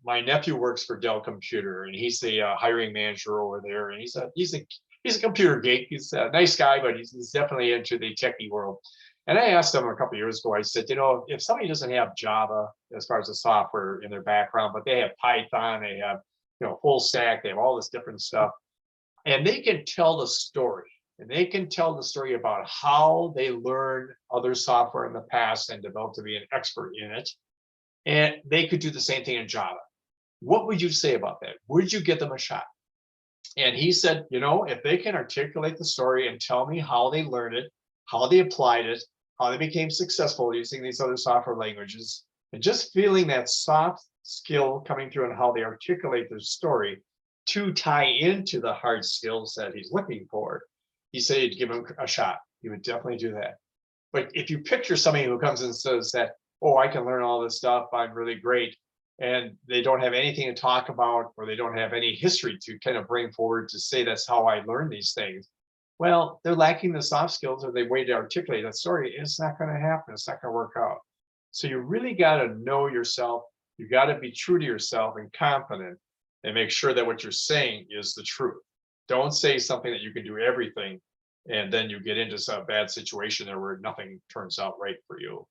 my nephew works for Dell Computer, and he's the hiring manager over there, and he's a computer geek. He's a nice guy, but he's definitely into the techie world. And I asked him a couple of years ago, I said, if somebody doesn't have Java as far as the software in their background, but they have Python, they have full stack, they have all this different stuff, and they can tell the story. And they can tell the story about how they learned other software in the past and developed to be an expert in it. And they could do the same thing in Java. What would you say about that? Would you give them a shot? And he said, if they can articulate the story and tell me how they learned it, how they applied it, how they became successful using these other software languages, and just feeling that soft skill coming through and how they articulate their story to tie into the hard skills that he's looking for, he said he'd give him a shot. He would definitely do that. But if you picture somebody who comes and says that, oh, I can learn all this stuff, I'm really great, and they don't have anything to talk about, or they don't have any history to kind of bring forward to say that's how I learned these things, well, they're lacking the soft skills or the way to articulate that story. It's not going to happen. It's not going to work out. So you really got to know yourself. You got to be true to yourself and confident, and make sure that what you're saying is the truth. Don't say something that you can do everything, and then you get into some bad situation there where nothing turns out right for you.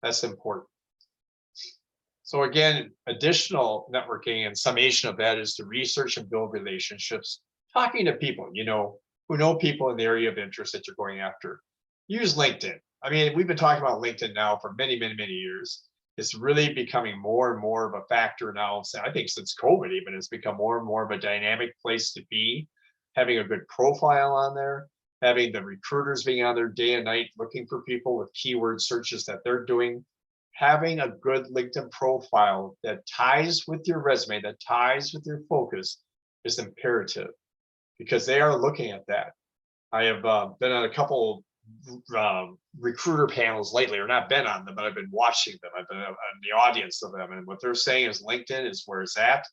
That's important. So again, additional networking and summation of that is to research and build relationships, talking to people, who know people in the area of interest that you're going after. Use LinkedIn. I mean, we've been talking about LinkedIn now for many, many, many years. It's really becoming more and more of a factor now. I think since COVID, even, it's become more and more of a dynamic place to be. Having a good profile on there, having the recruiters being on there day and night, looking for people with keyword searches that they're doing, having a good LinkedIn profile that ties with your resume, that ties with your focus is imperative because they are looking at that. I have been on a couple recruiter panels lately, or not been on them, but I've been watching them. I've been in the audience of them. And what they're saying is LinkedIn is where it's at.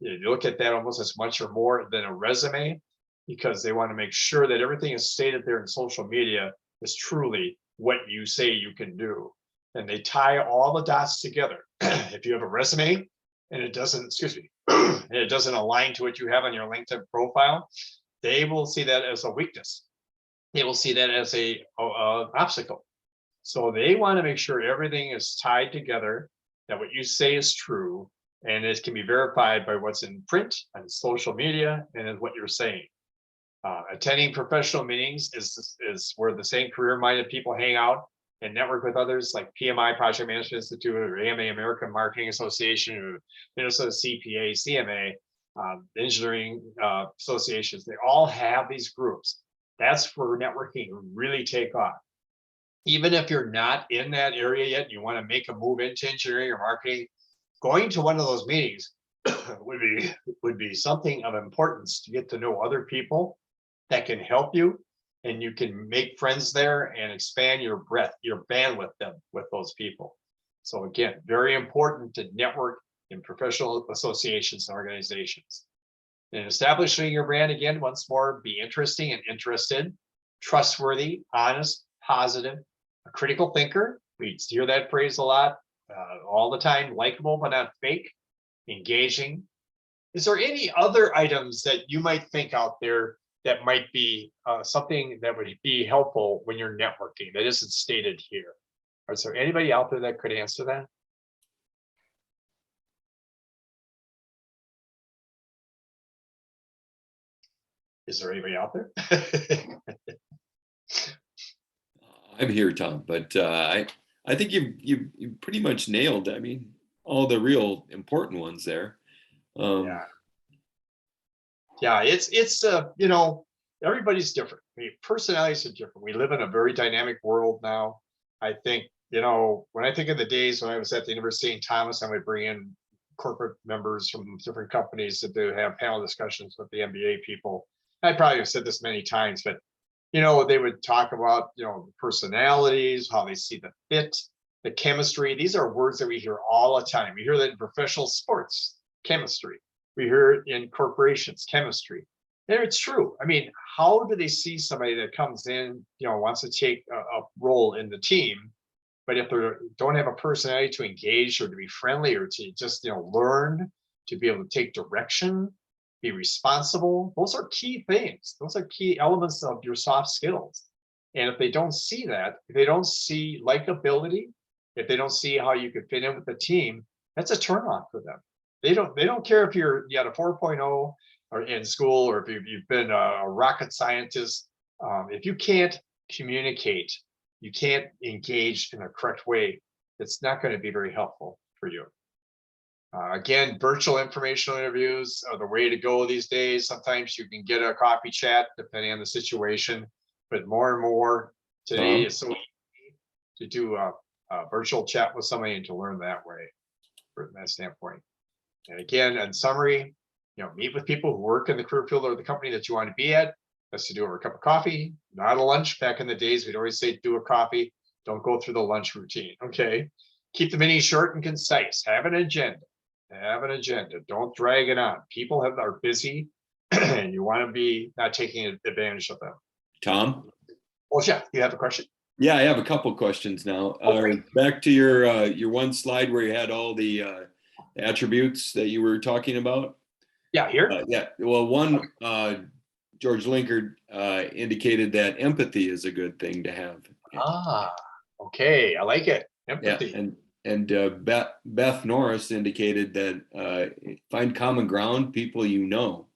You look at that almost as much or more than a resume, because they want to make sure that everything is stated there in social media is truly what you say you can do. And they tie all the dots together. If you have a resume and it doesn't, excuse me, and it doesn't align to what you have on your LinkedIn profile, they will see that as a weakness. They will see that as a obstacle. So they want to make sure everything is tied together, that what you say is true, and it can be verified by what's in print and social media and what you're saying. Attending professional meetings is where the same career-minded people hang out and network with others, like PMI, Project Management Institute, or AMA, American Marketing Association, or Minnesota CPA, CMA, engineering associations. They all have these groups. That's where networking really take off. Even if you're not in that area yet, and you want to make a move into engineering or marketing, going to one of those meetings would be something of importance to get to know other people that can help you, and you can make friends there and expand your breadth, your bandwidth them with those people. So again, very important to network in professional associations and organizations. And establishing your brand, again, once more, be interesting and interested, trustworthy, honest, positive, a critical thinker. We hear that phrase a lot, all the time, likable but not fake, engaging. Is there any other items that you might think out there that might be something that would be helpful when you're networking that isn't stated here? Is there anybody out there that could answer that? Is there anybody out there? I'm here, Tom, but I think you pretty much nailed, I mean, all the real important ones there. Yeah, it's you know, everybody's different. I mean, personalities are different. We live in a very dynamic world now. I think, you know, when I think of the days when I was at the University of St. Thomas, I would bring in corporate members from different companies that do have panel discussions with the MBA people. I probably have said this many times, but you know, they would talk about, you know, personalities, how they see the fit, the chemistry. These are words that we hear all the time. We hear that in professional sports, chemistry. We hear it in corporations, chemistry. And it's true. I mean, how do they see somebody that comes in, you know, wants to take a role in the team, but if they don't have a personality to engage or to be friendly or to just, you know, learn, to be able to take direction, be responsible, those are key things. Those are key elements of your soft skills. And if they don't see that, if they don't see likability, if they don't see how you could fit in with the team, that's a turnoff for them. They don't care if you had a 4.0 or in school, or if you've been a rocket scientist. If you can't communicate, you can't engage in a correct way, it's not going to be very helpful for you. Again, virtual informational interviews are the way to go these days. Sometimes you can get a coffee chat depending on the situation, but more and more today is so easy to do a virtual chat with somebody and to learn that way from that standpoint. And again, in summary, you know, meet with people who work in the career field or the company that you want to be at. That's to do over a cup of coffee, not a lunch. Back in the days, we'd always say do a coffee. Don't go through the lunch routine. Okay. Keep the meeting short and concise. Have an agenda. Have an agenda. Don't drag it on. People are busy and you want to be not taking advantage of them. Tom? Well, yeah, you have a question? Yeah, I have a couple questions now. Back to your one slide where you had all the attributes that you were talking about. Yeah, here. Yeah, well, one, George Linkard indicated that empathy is a good thing to have. Ah, okay, I like it. Empathy. Yeah, and Beth Norris indicated that find common ground, people you know.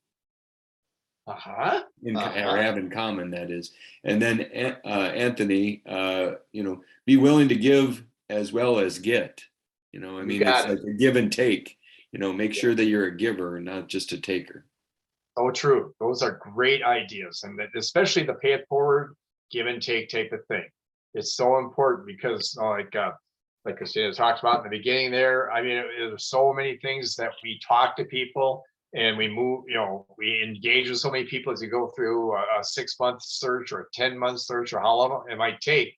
Or have in common, that is. And then Anthony, you know, be willing to give as well as get. You know, I mean, it's like a give and take. You know, make sure that you're a giver and not just a taker. So true. Those are great ideas. And especially the pay it forward, give and take type of thing. It's so important because like Christina talked about in the beginning there, I mean, there's so many things that we talk to people and we move, we engage with so many people as you go through a 6-month search or a 10-month search or how long it might take.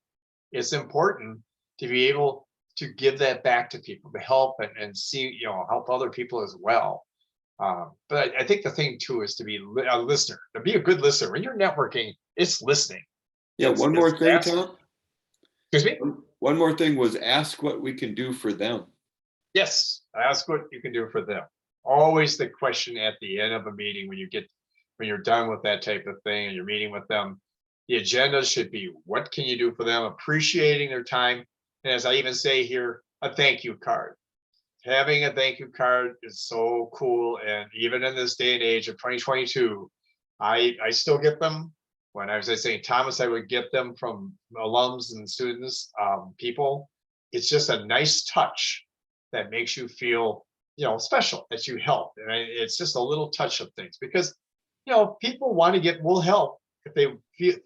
It's important to be able to give that back to people, to help and see, help other people as well. But I think the thing too is to be a listener, to be a good listener. When you're networking, it's listening. Yeah, one more thing, That's- Tom. Excuse me? One more thing was ask what we can do for them. Yes, ask what you can do for them. Always the question at the end of a meeting when you're done with that type of thing and you're meeting with them, the agenda should be what can you do for them, appreciating their time. And as I even say here, a thank you card. Having a thank you card is so cool. And even in this day and age of 2022, I still get them. When I was at St. Thomas, I would get them from alums and students, people. It's just a nice touch that makes you feel, special, that you help. And it's just a little touch of things because, people will help if they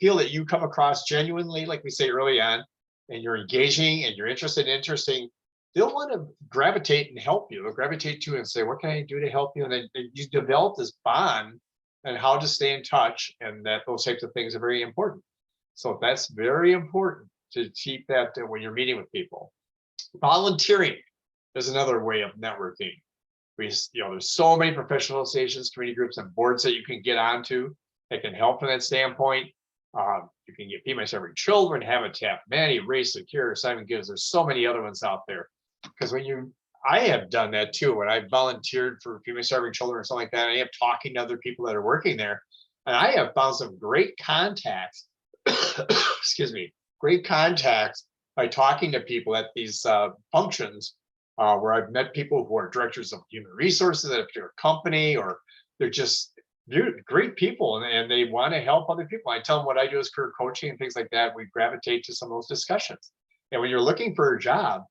feel that you come across genuinely, like we say early on, and you're engaging and you're interesting. They'll want to gravitate and help you. They'll gravitate to you and say, what can I do to help you? And then you develop this bond and how to stay in touch, and that those types of things are very important. So that's very important to keep that when you're meeting with people. Volunteering is another way of networking. There's so many professional associations, community groups, and boards that you can get onto that can help from that standpoint. You can get Feed My Starving Children, Habitat, Many, Race Secure, Simon Gives. There's so many other ones out there. Because I have done that too. When I volunteered for Feed My Starving Children or something like that, I am talking to other people that are working there, and I have found some great contacts. Excuse me, great contacts by talking to people at these functions where I've met people who are directors of human resources at a particular company, or they're just great people and they want to help other people. I tell them what I do is career coaching and things like that. We gravitate to some of those discussions. And when you're looking for a job,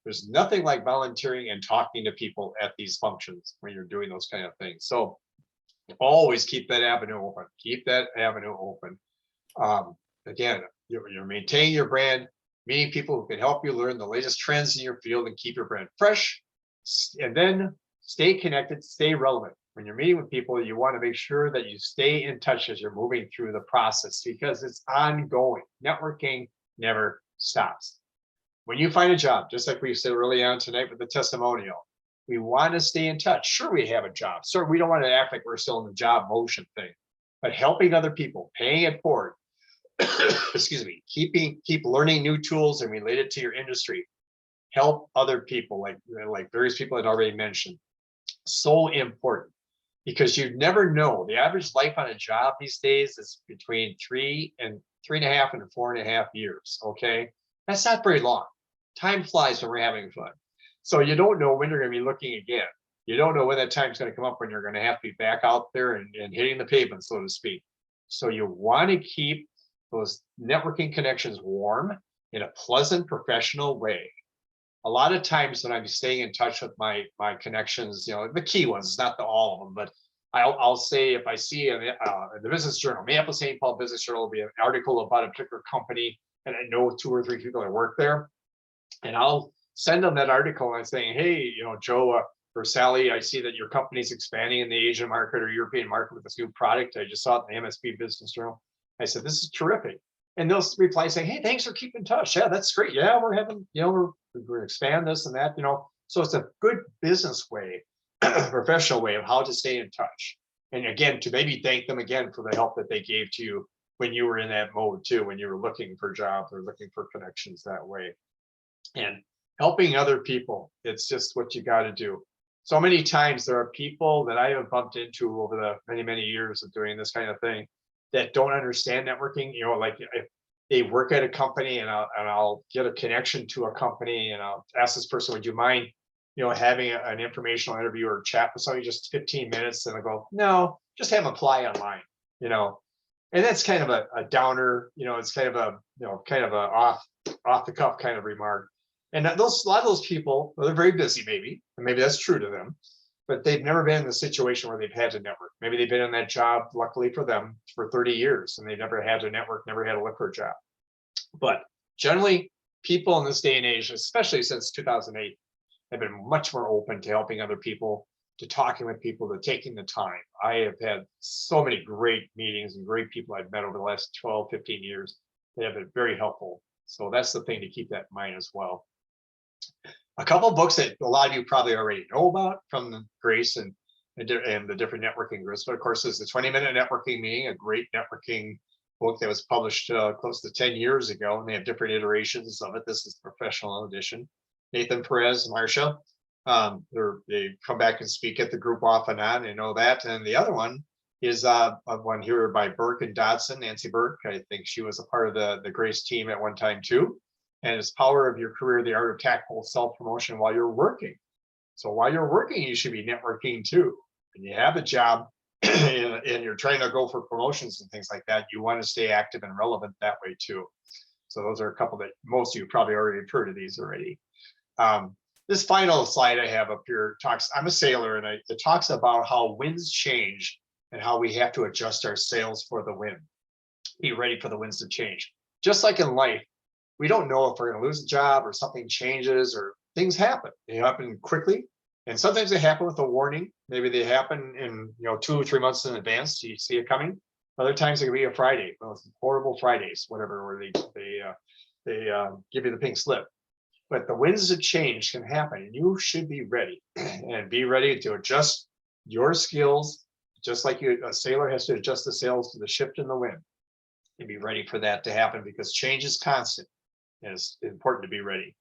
there's nothing like volunteering and talking to people at these functions when you're doing those kind of things. So always keep that avenue open. Keep that avenue open. Again, you're maintaining your brand, meeting people who can help you learn the latest trends in your field and keep your brand fresh. And then stay connected, stay relevant. When you're meeting with people, you want to make sure that you stay in touch as you're moving through the process because it's ongoing. Networking never stops. When you find a job, just like we said early on tonight with the testimonial, we want to stay in touch. Sure, we have a job. Sure, we don't want to act like we're still in the job motion thing, but helping other people, paying it forward, excuse me, keep learning new tools and relate it to your industry. Help other people, like various people had already mentioned. So important because you never know. The average life on a job these days is between 3.5 and 4.5 years. Okay, that's not very long. Time flies when we're having fun. So you don't know when you're going to be looking again. You don't know when that time's going to come up when you're going to have to be back out there and hitting the pavement, so to speak. So you want to keep those networking connections warm in a pleasant, professional way. A lot of times when I'm staying in touch with my connections, the key ones, not all of them, but I'll say if I see in the Business Journal, Minneapolis St. Paul Business Journal will be an article about a particular company, and I know 2 or 3 people that work there, and I'll send them that article and saying, hey, Joe or Sally, I see that your company's expanding in the Asian market or European market with this new product. I just saw it in the MSP Business Journal. I said, this is terrific. And they'll reply saying, hey, thanks for keeping in touch. Yeah, that's great. Yeah, we're having, we're expand this and that, So it's a good business way, professional way of how to stay in touch. And again, to maybe thank them again for the help that they gave to you when you were in that mode too, when you were looking for jobs or looking for connections that way. And helping other people, it's just what you got to do. So many times there are people that I have bumped into over the many, many years of doing this kind of thing that don't understand networking. Like if they work at a company and I'll get a connection to a company and I'll ask this person, would you mind, having an informational interview or chat with somebody just 15 minutes? And I go, no, just have them apply online, and that's kind of a downer, it's kind of a off the cuff kind of remark. And a lot of those people, well, they're very busy, maybe, and maybe that's true to them. but they've never been in the situation where they've had to network. Maybe they've been in that job, luckily for them, for 30 years, and they've never had to network, never had to look for a job. But generally, people in this day and age, especially since 2008, have been much more open to helping other people, to talking with people, to taking the time. I have had so many great meetings and great people I've met over the last 12, 15 years that have been very helpful. So that's the thing to keep that in mind as well. A couple of books that a lot of you probably already know about from Grace and the different networking groups. But of course, there's the 20-minute networking meeting, a great networking book that was published close to 10 years ago, and they have different iterations of it. This is the professional edition. Nathan Perez, Marcia, they come back and speak at the group off and on, and know that. And the other one is one here by Burke and Dodson, Nancy Burke. I think she was a part of the Grace team at one time too. And it's Power of Your Career, the Art of Tactful Self-Promotion while you're working. So while you're working, you should be networking too. And you have a job and you're trying to go for promotions and things like that, you want to stay active and relevant that way too. So those are a couple that most of you probably already have heard of these already. This final slide I have up here talks, I'm a sailor, and it talks about how winds change and how we have to adjust our sails for the wind. Be ready for the winds to change. Just like in life, we don't know if we're going to lose a job or something changes or things happen. They happen quickly. And sometimes they happen with a warning. Maybe they happen in 2 or 3 months in advance. You see it coming. Other times it can be a Friday, those horrible Fridays, whatever, where they give you the pink slip. But the winds of change can happen, and you should be ready and be ready to adjust your skills, just like a sailor has to adjust the sails to the shift in the wind, and be ready for that to happen, because change is constant, and it's important to be ready.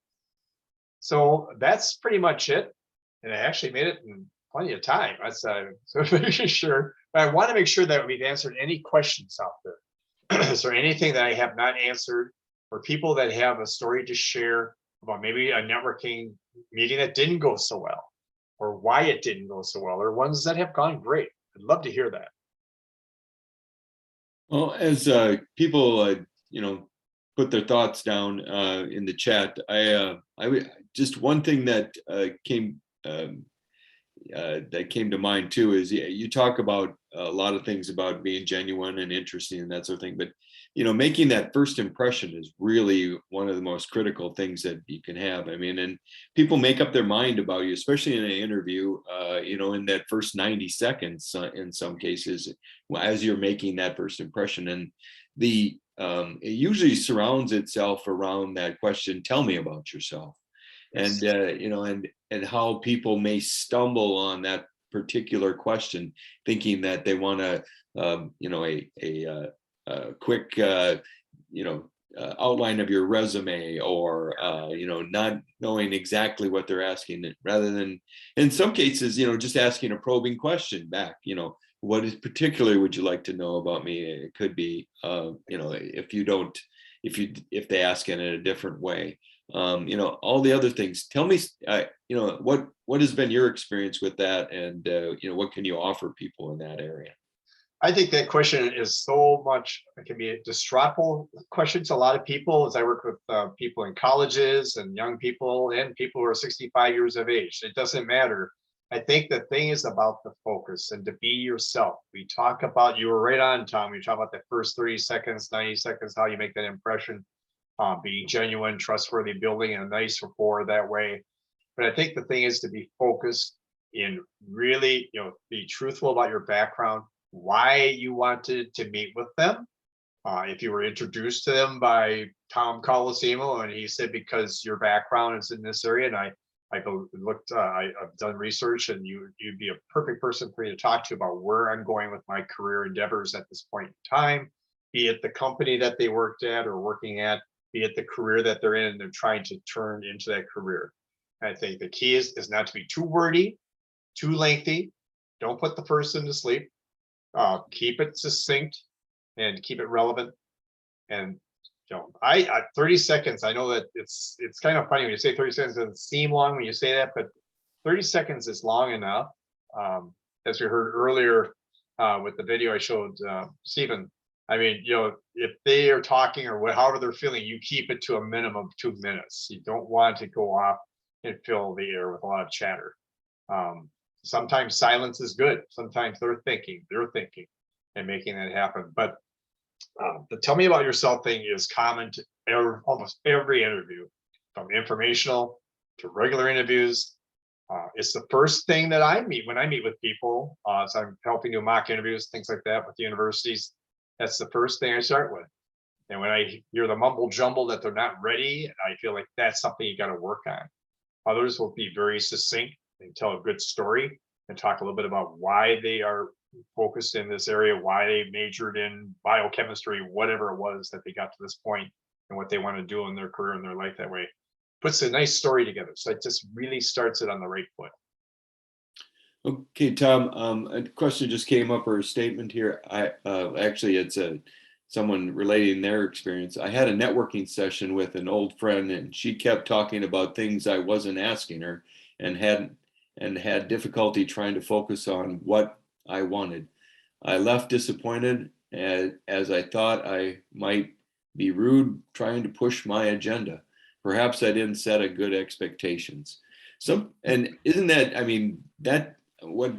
So that's pretty much it. And I actually made it in plenty of time. That's so making sure. But I want to make sure that we've answered any questions out there. Is there anything that I have not answered, or people that have a story to share about maybe a networking meeting that didn't go so well, or why it didn't go so well, or ones that have gone great? I'd love to hear that. Well, as people, put their thoughts down in the chat, I just one thing that came to mind too is you talk about a lot of things about being genuine and interesting and that sort of thing, but making that first impression is really one of the most critical things that you can have. I mean, and people make up their mind about you, especially in an interview, in that first 90 seconds in some cases, as you're making that first impression. And it usually surrounds itself around that question, tell me about yourself. And and how people may stumble on that particular question, thinking that they want a quick outline of your resume, or not knowing exactly what they're asking, rather than in some cases just asking a probing question back. What is particularly would you like to know about me? It could be if they ask it in a different way. All the other things. Tell me, what has been your experience with that, and what can you offer people in that area? I think that question is so much, it can be a distractful question to a lot of people, as I work with people in colleges and young people and people who are 65 years of age. It doesn't matter. I think the thing is about the focus and to be yourself. We talk about, you were right on, Tom, we talk about the first 30 seconds, 90 seconds, how you make that impression, being genuine, trustworthy, building a nice rapport that way. But I think the thing is to be focused in really, be truthful about your background, why you wanted to meet with them. If you were introduced to them by Tom Colosimo and he said, because your background is in this area, and I've done research, and you'd be a perfect person for me to talk to about where I'm going with my career endeavors at this point in time, be it the company that they worked at or working at, be it the career that they're in and they're trying to turn into that career. And I think the key is not to be too wordy, too lengthy. Don't put the person to sleep. Keep it succinct and keep it relevant. And 30 seconds, I know that it's kind of funny when you say 30 seconds, it doesn't seem long when you say that, but 30 seconds is long enough. As we heard earlier with the video I showed Stephen, I mean, if they are talking or however they're feeling, you keep it to a minimum of 2 minutes. You don't want to go off and fill the air with a lot of chatter. sometimes silence is good. Sometimes they're thinking and making that happen. But the tell me about yourself thing is common to almost every interview, from informational to regular interviews. It's the first thing that I meet when I meet with people. So I'm helping do mock interviews, things like that with the universities. That's the first thing I start with. And when I hear the mumble jumble that they're not ready, I feel like that's something you got to work on. Others will be very succinct and tell a good story and talk a little bit about why they are focused in this area, why they majored in biochemistry, whatever it was that they got to this point, and what they want to do in their career and their life that way. Puts a nice story together. So it just really starts it on the right foot. Okay, Tom, a question just came up, or a statement here. Actually, it's someone relating their experience. I had a networking session with an old friend, and she kept talking about things I wasn't asking her, and had difficulty trying to focus on what I wanted. I left disappointed, as I thought I might be rude trying to push my agenda. Perhaps I didn't set a good expectations. And isn't that, I mean, that what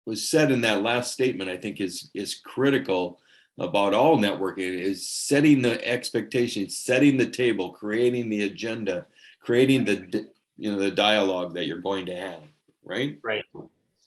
was said in that last statement, I think is critical about all networking, is setting the expectations, setting the table, creating the agenda, creating the dialogue that you're going to have, right? Right.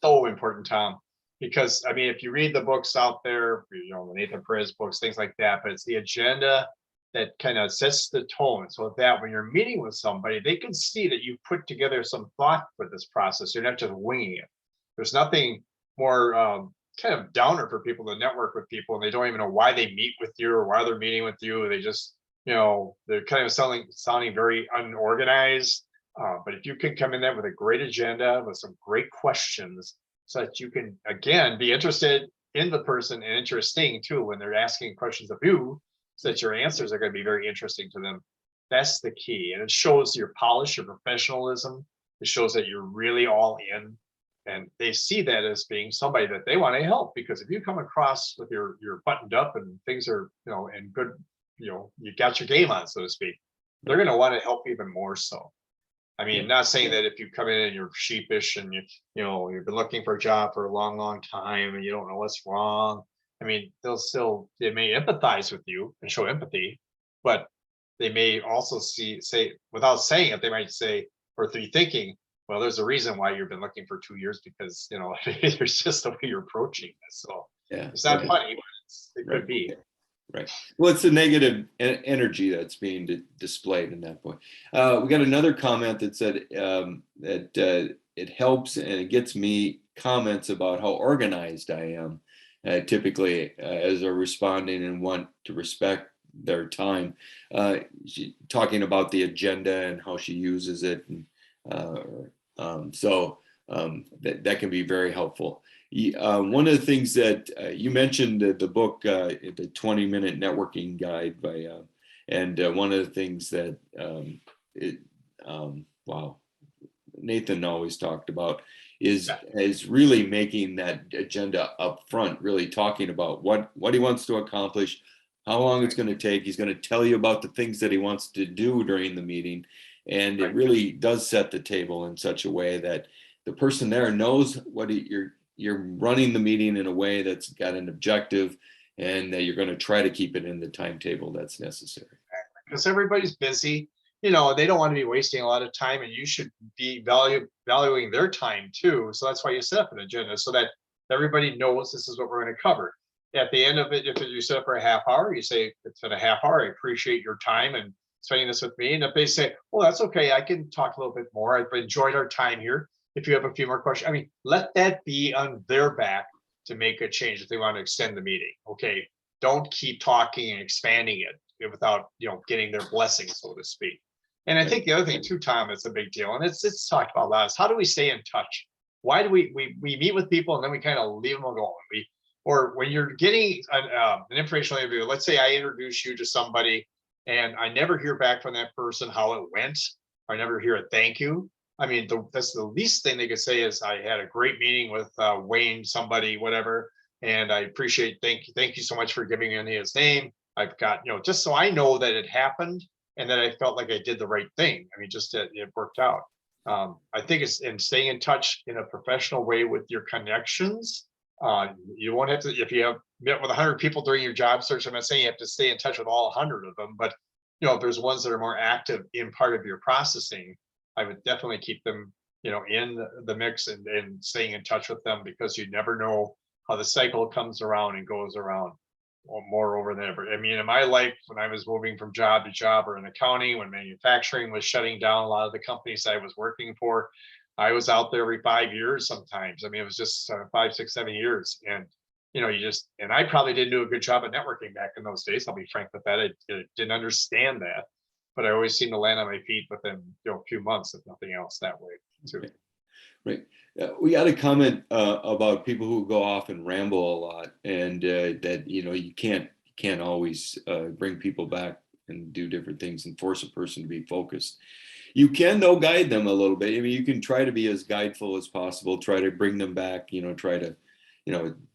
So important, Tom, because I mean, if you read the books out there, the Nathan Perez books, things like that, but it's the agenda that kind of sets the tone, so that when you're meeting with somebody, they can see that you put together some thought for this process. You're not just winging it. There's nothing more kind of downer for people to network with people, and they don't even know why they meet with you or why they're meeting with you. They just, they're kind of sounding very unorganized. But if you can come in there with a great agenda, with some great questions, so that you can, again, be interested in the person and interesting too when they're asking questions of you, so that your answers are going to be very interesting to them. That's the key. And it shows your polish, your professionalism. It shows that you're really all in. And they see that as being somebody that they want to help, because if you come across with your buttoned up and things are, and good, you got your game on, so to speak, they're going to want to help even more so. I mean, not saying that if you come in and you're sheepish and you've been looking for a job for a long, long time and you don't know what's wrong. I mean, they may empathize with you and show empathy, but they may also say, without saying it, they might say, or be thinking, well, there's a reason why you've been looking for 2 years, because, there's just the way you're approaching this. So yeah, it's not funny, but it could be. Right. Well, it's the negative energy that's being displayed in that point. We got another comment that said that it helps and it gets me comments about how organized I am, typically as a responding and want to respect their time. Talking about the agenda and how she uses it. And so that can be very helpful. One of the things that you mentioned, the book, the 20-minute networking guide by, and one of the things that Nathan always talked about is really making that agenda up front, really talking about what he wants to accomplish, how long it's going to take. He's going to tell you about the things that he wants to do during the meeting. And it really does set the table in such a way that the person there knows what you're running the meeting in a way that's got an objective, and that you're going to try to keep it in the timetable that's necessary. Because everybody's busy, they don't want to be wasting a lot of time, and you should be valuing their time too. So that's why you set up an agenda, so that everybody knows this is what we're going to cover. At the end of it, if you set up for a half hour, you say, it's been a half hour. I appreciate your time and spending this with me. And if they say, well, that's okay, I can talk a little bit more. I've enjoyed our time here. If you have a few more questions, I mean, let that be on their back to make a change if they want to extend the meeting. Okay, don't keep talking and expanding it without getting their blessing, so to speak. And I think the other thing too, Tom, it's a big deal, and it's talked about a lot, is how do we stay in touch? Why do we meet with people and then we kind of leave them alone? Or when you're getting an informational interview, let's say I introduce you to somebody and I never hear back from that person how it went, or I never hear a thank you. I mean, that's the least thing they could say is, I had a great meeting with Wayne, somebody, whatever, and I appreciate, thank you so much for giving me his name. I've got, just so I know that it happened and that I felt like I did the right thing. I mean, just that it worked out. I think it's in staying in touch in a professional way with your connections. You won't have to, if you have met with 100 people during your job search, I'm not saying you have to stay in touch with all 100 of them, but if there's ones that are more active in part of your processing, I would definitely keep them, in the mix and staying in touch with them, because you never know how the cycle comes around and goes around. Or moreover than ever. I mean, in my life, when I was moving from job to job or in accounting, when manufacturing was shutting down a lot of the companies I was working for, I was out there every 5 years sometimes. I mean, it was just 5, 6, 7 years. And, and I probably didn't do a good job at networking back in those days. I'll be frank with that. I didn't understand that, but I always seemed to land on my feet within, a few months, if nothing else, that way too. Right. We got a comment about people who go off and ramble a lot, and that you can't always bring people back and do different things and force a person to be focused. You can, though, guide them a little bit. I mean, you can try to be as guideful as possible. Try to bring them back. Try to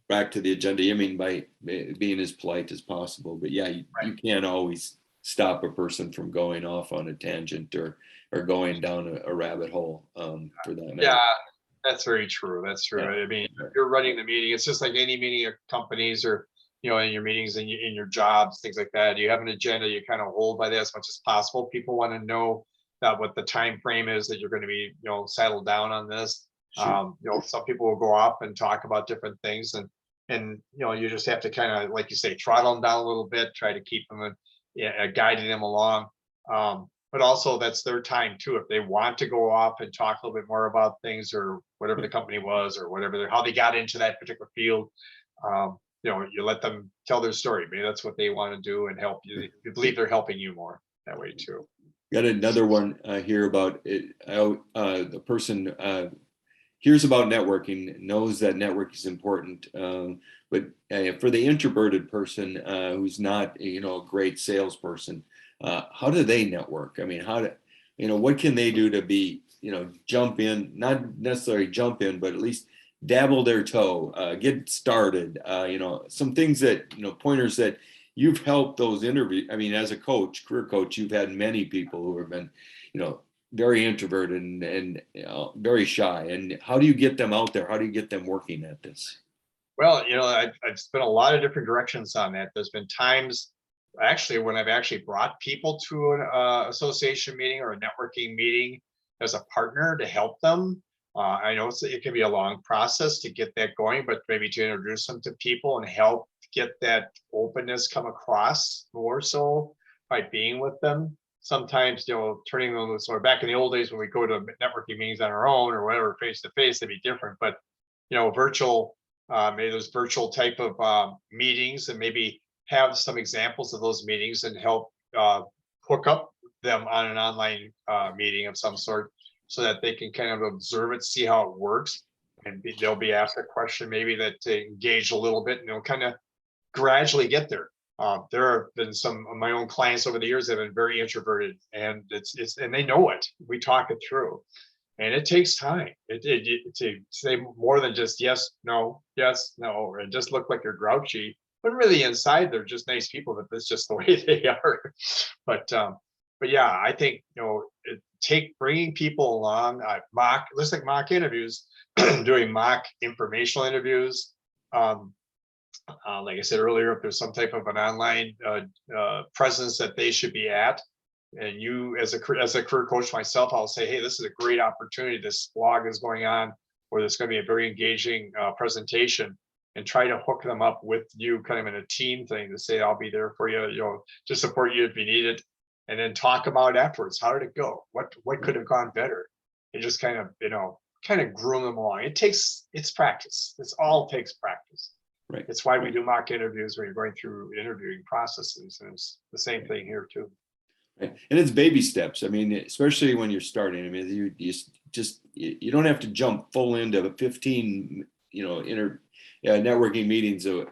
back to the agenda. I mean, by being as polite as possible. But yeah, you can't always stop a person from going off on a tangent or going down a rabbit hole for that matter. Yeah, that's very true. That's true. Yeah. I mean, if you're running the meeting, it's just like any meeting of companies or, in your meetings and in your jobs, things like that. You have an agenda, you kind of hold by that as much as possible. People want to know that what the time frame is that you're going to be, settled down on this. Sure. Some people will go off and talk about different things, and you just have to kind of, like you say, throttle them down a little bit, try to keep them guiding them along. But also that's their time too. If they want to go off and talk a little bit more about things or whatever the company was or whatever, how they got into that particular field, you let them tell their story. Maybe that's what they want to do and help you. You believe they're helping you more that way too. Got another one here about it. The person hears about networking, knows that network is important, but for the introverted person who's not, a great salesperson, how do they network? I mean, what can they do to be, jump in, not necessarily jump in, but at least dabble their toe, get started, some things that, pointers that you've helped those interview. I mean, as a coach, career coach, you've had many people who have been, very introverted and very shy. And how do you get them out there? How do you get them working at this? Well, I've spent a lot of different directions on that. There's been times actually when I've actually brought people to an association meeting or a networking meeting as a partner to help them. I know it can be a long process to get that going, but maybe to introduce them to people and help get that openness come across more so by being with them. Sometimes, turning them, so back in the old days when we go to networking meetings on our own or whatever, face to face, they'd be different. But, virtual, maybe those virtual type of meetings, and maybe have some examples of those meetings and help hook up them on an online meeting of some sort so that they can kind of observe it, see how it works. And they'll be asked a question maybe that to engage a little bit, and they'll kind of gradually get there. There have been some of my own clients over the years that have been very introverted, and and they know it. We talk it through, and it takes time. To say more than just yes, no, and just look like you're grouchy, but really inside they're just nice people. But that's just the way they are. But yeah, I think bringing people along, let's like mock interviews, doing mock informational interviews. Like I said earlier, if there's some type of an online presence that they should be at, and you as a career coach myself, I'll say, hey, this is a great opportunity. This blog is going on, or there's going to be a very engaging presentation, and try to hook them up with you kind of in a team thing to say, I'll be there for you, to support you if you need it. And then talk about afterwards, how did it go? What could have gone better? And just kind of groom them along. It's practice. It all takes practice. Right. It's why we do mock interviews when you're going through interviewing processes. And it's the same thing here too. Right. And it's baby steps. I mean, especially when you're starting. I mean, you don't have to jump full into 15, networking meetings a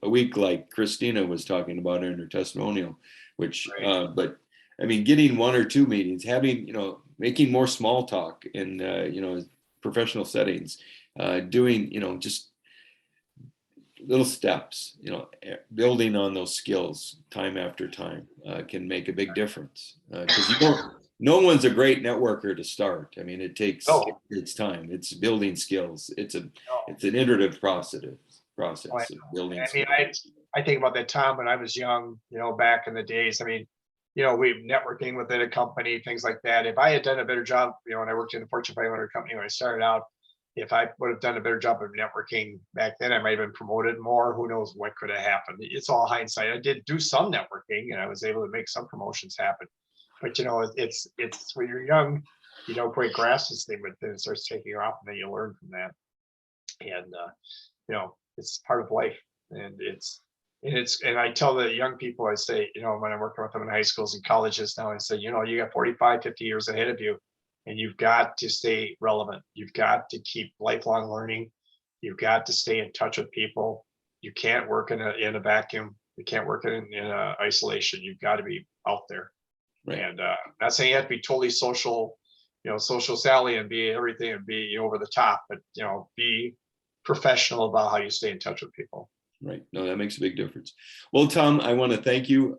week like Christina was talking about in her testimonial, which, Right. But I mean, getting 1 or 2 meetings, having, making more small talk in, professional settings, doing, just little steps, building on those skills time after time can make a big difference. Because no one's a great networker to start. I mean, it takes No. its time. It's building skills. It's an No. iterative process of building I mean, skills. I think about that time when I was young, back in the days. I mean, we networking within a company, things like that. If I had done a better job, when I worked in a Fortune 500 company when I started out, if I would have done a better job of networking back then, I might have been promoted more. Who knows what could have happened? It's all hindsight. I did do some networking, and I was able to make some promotions happen. But it's when you're young, you don't quite grasp this thing, but then it starts taking off, and then you learn from that. And it's part of life, and I tell the young people, I say, when I'm working with them in high schools and colleges now, I say, you got 45, 50 years ahead of you, and you've got to stay relevant. You've got to keep lifelong learning. You've got to stay in touch with people. You can't work in a vacuum. You can't work in isolation. You've got to be out there. Right. And not saying you have to be totally social, social Sally and be everything and be over the top, but be professional about how you stay in touch with people. Right. No, that makes a big difference. Well, Tom, I want to thank you.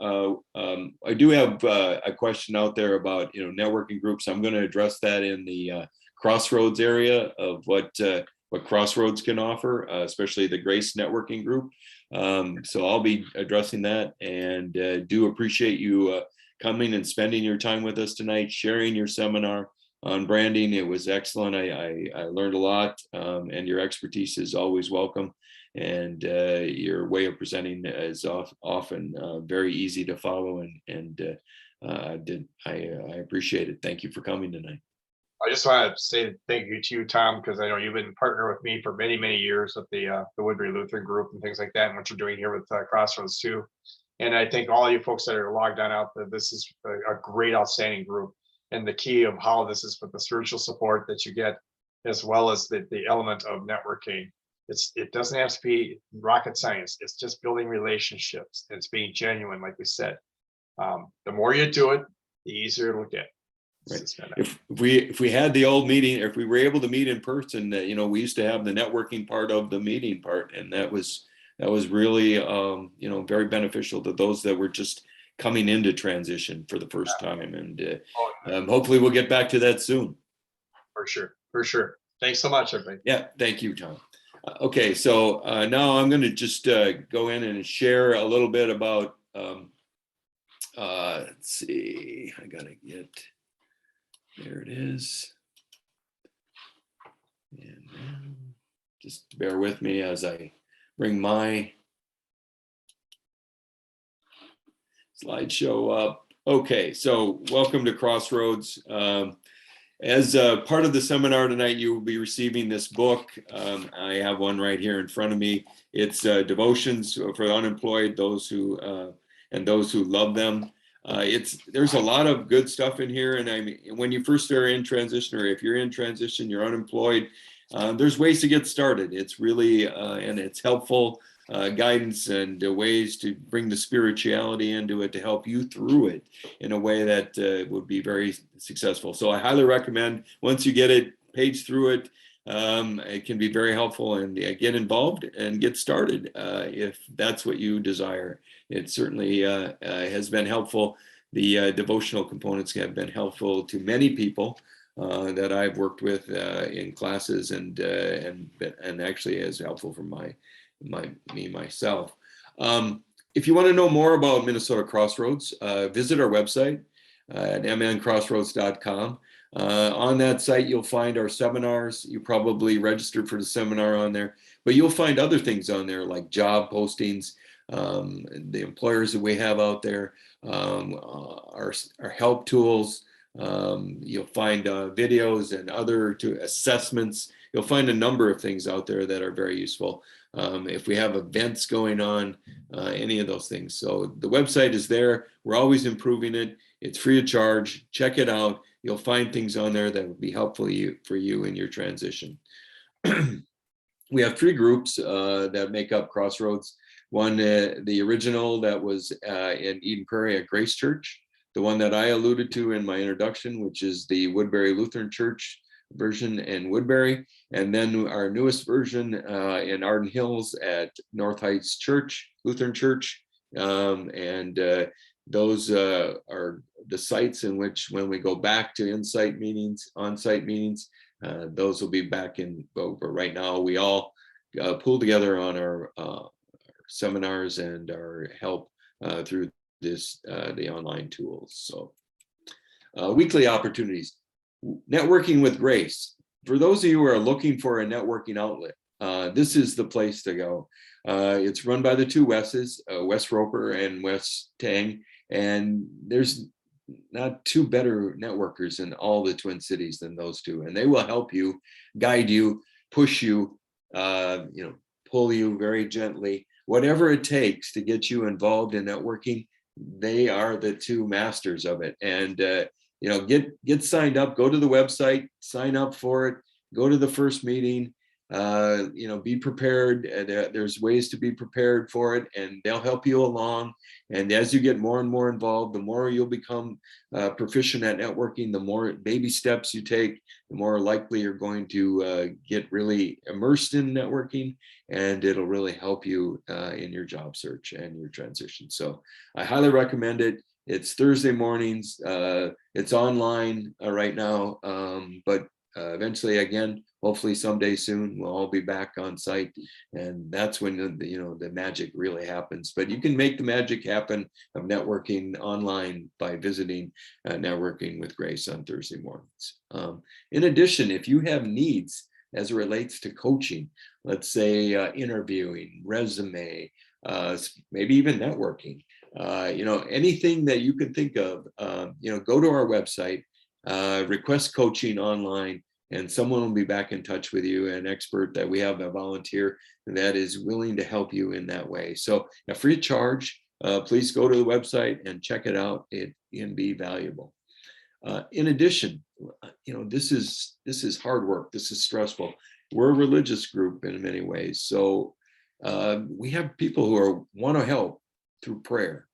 I do have a question out there about, networking groups. I'm going to address that in the Crossroads area of what Crossroads can offer, especially the Grace networking group. So I'll be addressing that, and do appreciate you coming and spending your time with us tonight, sharing your seminar on branding. It was excellent. I learned a lot, and your expertise is always welcome. And your way of presenting is often very easy to follow, and I appreciate it. Thank you for coming tonight. I just want to say thank you to you, Tom, because I know you've been a partner with me for many, many years with the Woodbury Lutheran group and things like that, and what you're doing here with Crossroads too. And I think all you folks that are logged on out, that this is a great, outstanding group. And the key of how this is with the spiritual support that you get, as well as the element of networking. It doesn't have to be rocket science. It's just building relationships. It's being genuine, like we said. The more you do it, the easier it'll get. Right. If we had the old meeting, if we were able to meet in person, we used to have the networking part of the meeting part, and that was really very beneficial to those that were just coming into transition for the first time. And hopefully we'll get back to that soon. For sure. Thanks so much, everybody. Yeah, thank you, Tom. Okay, so now I'm going to just go in and share a little bit about, let's see, I got to get, there it is. And just bear with me as I bring my slideshow up. Okay, so welcome to Crossroads. As part of the seminar tonight, you will be receiving this book. I have one right here in front of me. It's Devotions for Unemployed, those who love them. There's a lot of good stuff in here. And I mean, when you first are in transition, or if you're in transition, you're unemployed, there's ways to get started. It's really, and it's helpful guidance and ways to bring the spirituality into it to help you through it in a way that would be very successful. So I highly recommend, once you get it, page through it. It can be very helpful, and get involved and get started if that's what you desire. It certainly has been helpful. The devotional components have been helpful to many people that I've worked with in classes, and actually is helpful for myself. If you want to know more about Minnesota Crossroads, visit our website at mncrossroads.com. On that site, you'll find our seminars. You probably registered for the seminar on there, but you'll find other things on there like job postings, the employers that we have out there, our help tools. You'll find videos and other assessments. You'll find a number of things out there that are very useful. If we have events going on, any of those things. So the website is there. We're always improving it. It's free of charge. Check it out. You'll find things on there that will be helpful for you in your transition. We have 3 groups that make up Crossroads. One, the original that was in Eden Prairie at Grace Church. The one that I alluded to in my introduction, which is the Woodbury Lutheran Church version in Woodbury. And then our newest version in Arden Hills at North Heights Church, Lutheran Church. And those are the sites in which, when we go back to on-site meetings, those will be back in vogue. But right now, we all pull together on our seminars and our help through the online tools. So weekly opportunities, networking with grace. For those of you who are looking for a networking outlet, this is the place to go. It's run by the two Wes's, Wes Roper and Wes Tang, and there's not two better networkers in all the Twin Cities than those two, and they will help you, guide you, push you, pull you very gently, whatever it takes to get you involved in networking. They are the two masters of it. And get signed up, go to the website, sign up for it, go to the first meeting, be prepared. There's ways to be prepared for it, and they'll help you along. And as you get more and more involved, the more you'll become proficient at networking. The more baby steps you take, the more likely you're going to get really immersed in networking, and it'll really help you in your job search and your transition. So I highly recommend it. It's Thursday mornings. It's online right now, but eventually, again, hopefully someday soon, we'll all be back on site, and that's when the magic really happens. But you can make the magic happen of networking online by visiting Networking with Grace on Thursday mornings. In addition, if you have needs as it relates to coaching, let's say interviewing, resume, maybe even networking, anything that you can think of, go to our website, request coaching online, and someone will be back in touch with you, an expert that we have, a volunteer that is willing to help you in that way. So free of charge, please go to the website and check it out. It can be valuable. In addition, this is hard work. This is stressful. We're a religious group in many ways. So we have people who want to help through prayer.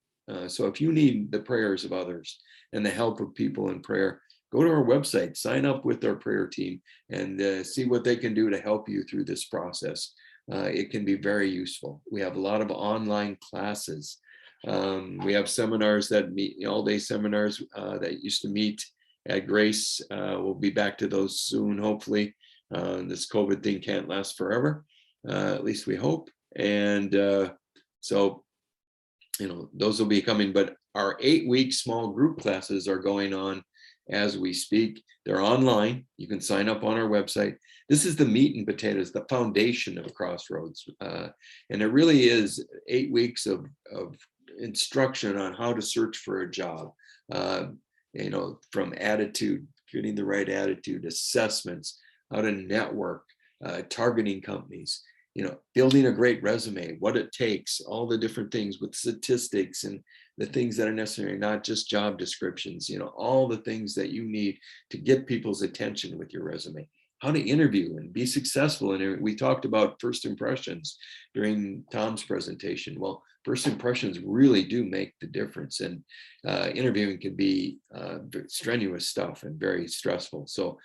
So if you need the prayers of others and the help of people in prayer, go to our website, sign up with our prayer team, and see what they can do to help you through this process. It can be very useful. We have a lot of online classes. We have seminars that meet, all-day seminars that used to meet at Grace. We'll be back to those soon, hopefully. This COVID thing can't last forever, at least we hope. And so, those will be coming. But our 8-week small group classes are going on as we speak. They're online. You can sign up on our website. This is the meat and potatoes, the foundation of Crossroads. And it really is 8 weeks of instruction on how to search for a job, from attitude, getting the right attitude, assessments, how to network, targeting companies, building a great resume, what it takes, all the different things with statistics and the things that are necessary, not just job descriptions, all the things that you need to get people's attention with your resume, how to interview and be successful. And we talked about first impressions during Tom's presentation. Well, first impressions really do make the difference, and interviewing can be strenuous stuff and very stressful. So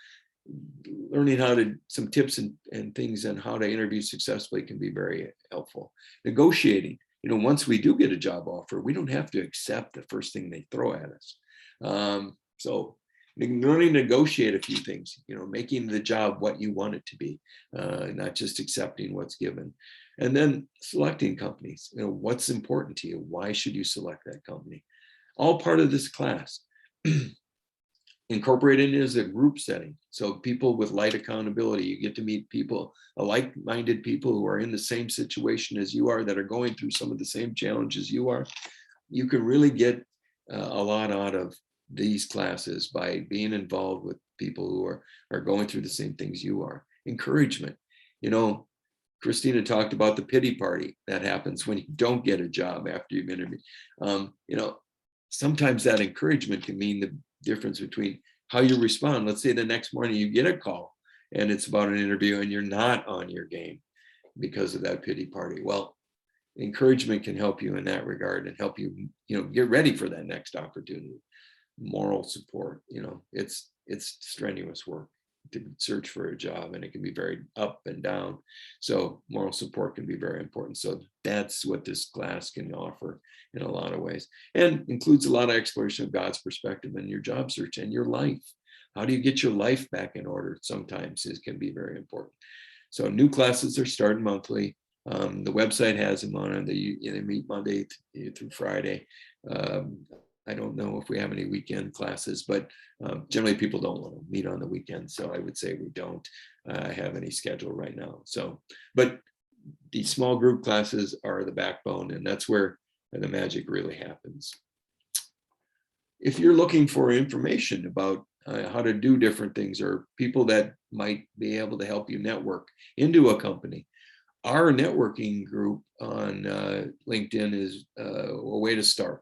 learning some tips and things on how to interview successfully can be very helpful. Negotiating, once we do get a job offer, we don't have to accept the first thing they throw at us. So learning to negotiate a few things, making the job what you want it to be, not just accepting what's given. And then selecting companies, what's important to you? Why should you select that company? All part of this class. Incorporated as a group setting. So people with light accountability, you get to meet people, like-minded people who are in the same situation as you are, that are going through some of the same challenges you are. You can really get a lot out of these classes by being involved with people who are going through the same things you are. Encouragement. Christina talked about the pity party that happens when you don't get a job after you've interviewed. Sometimes that encouragement can mean the difference between how you respond. Let's say the next morning you get a call and it's about an interview and you're not on your game because of that pity party. Well, encouragement can help you in that regard and help you, get ready for that next opportunity. Moral support, it's strenuous work, to search for a job, and it can be very up and down. So moral support can be very important. So that's what this class can offer in a lot of ways, and includes a lot of exploration of God's perspective in your job search and your life. How do you get your life back in order? Sometimes it can be very important. So new classes are starting monthly. The website has them on, and they meet Monday through Friday. I don't know if we have any weekend classes, but generally people don't want to meet on the weekend. So I would say we don't have any schedule right now. So, but these small group classes are the backbone, and that's where the magic really happens. If you're looking for information about how to do different things, or people that might be able to help you network into a company, our networking group on LinkedIn is a way to start.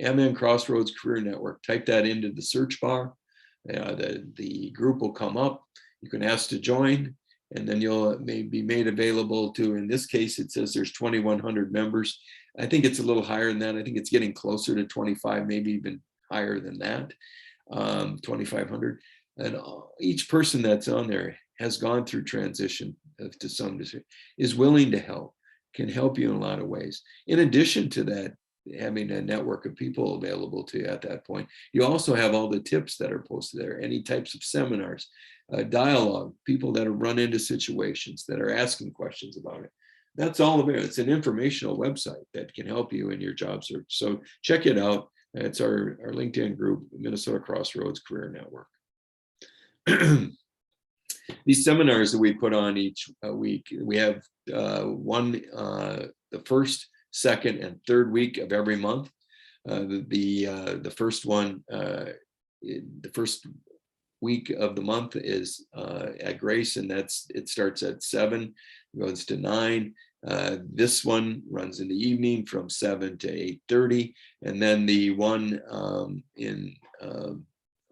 MN Crossroads Career Network. Type that into the search bar. The group will come up. You can ask to join, and then you'll be made available to, in this case, it says there's 2,100 members. I think it's a little higher than that. I think it's getting closer to 25, maybe even higher than that, 2,500. And each person that's on there has gone through transition to some degree, is willing to help, can help you in a lot of ways. In addition to that, having a network of people available to you at that point, you also have all the tips that are posted there, any types of seminars, dialogue, people that have run into situations that are asking questions about it. That's all available. It's an informational website that can help you in your job search. So check it out. It's our LinkedIn group, Minnesota Crossroads Career Network. These seminars that we put on each week, we have one the first, second, and third week of every month. The first one, the first week of the month is at Grace, and it starts at 7, goes to 9. This one runs in the evening from 7 to 8:30, and then the one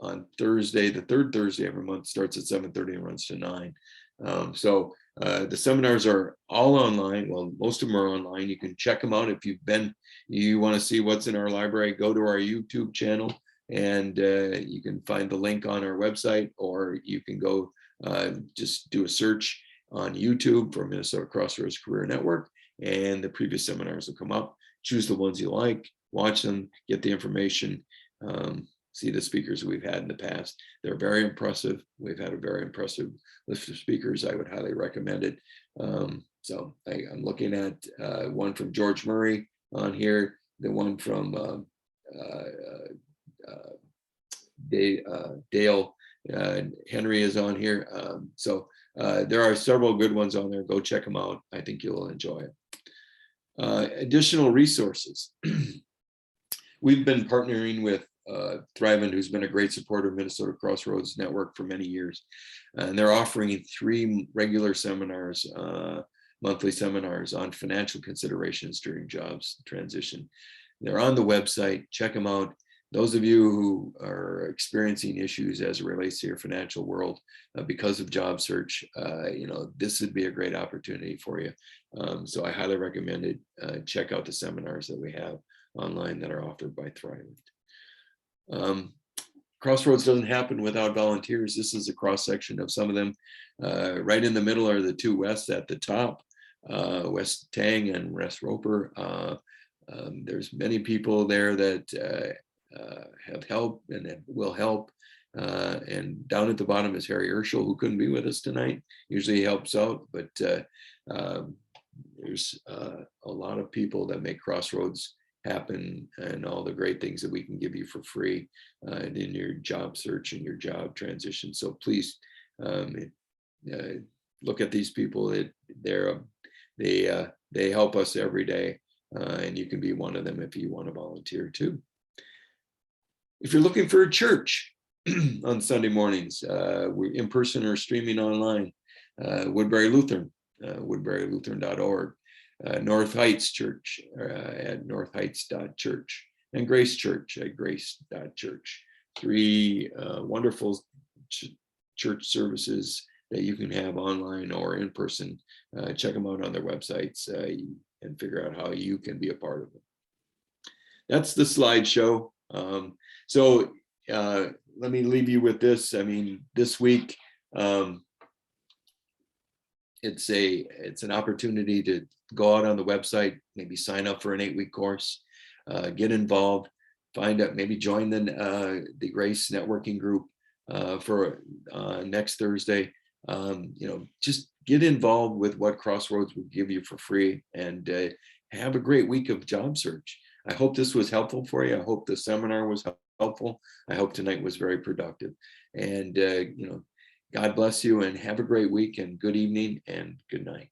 on Thursday, the third Thursday every month, starts at 7:30 and runs to 9. So the seminars are all online. Well, most of them are online. You can check them out. If you want to see what's in our library, go to our YouTube channel, and you can find the link on our website, or you can go just do a search on YouTube for Minnesota Crossroads Career Network, and the previous seminars will come up. Choose the ones you like, watch them, get the information, see the speakers we've had in the past. They're very impressive. We've had a very impressive list of speakers. I would highly recommend it. So I'm looking at one from George Murray on here, the one from Dale Henry is on here. So there are several good ones on there. Go check them out. I think you'll enjoy it. Additional resources. We've been partnering with Thrivent, who's been a great supporter of Minnesota Crossroads Network for many years. And they're offering 3 regular seminars, monthly seminars on financial considerations during jobs transition. They're on the website. Check them out. Those of you who are experiencing issues as it relates to your financial world because of job search, this would be a great opportunity for you. So I highly recommend it. Check out the seminars that we have online that are offered by Thrivent. Crossroads doesn't happen without volunteers. This is a cross section of some of them. Right in the middle are the 2 Wests at the top, Wes Tang and Wes Roper. There's many people there that have helped and that will help. And down at the bottom is Harry Urschel, who couldn't be with us tonight. Usually he helps out, but there's a lot of people that make Crossroads happen, and all the great things that we can give you for free in your job search and your job transition. So please look at these people. They help us every day, and you can be one of them if you want to volunteer too. If you're looking for a church on Sunday mornings, we're in person or streaming online. Woodbury Lutheran, woodburylutheran.org. North Heights Church at northheights.church, and Grace Church at grace.church. 3 wonderful church services that you can have online or in person. Check them out on their websites and figure out how you can be a part of them. That's the slideshow. So let me leave you with this. I mean, this week It's an opportunity to go out on the website, maybe sign up for an 8-week course, get involved, find out, maybe join the Grace networking group for next Thursday. Just get involved with what Crossroads will give you for free, and have a great week of job search. I hope this was helpful for you. I hope the seminar was helpful. I hope tonight was very productive. And God bless you, and have a great week, and good evening and good night.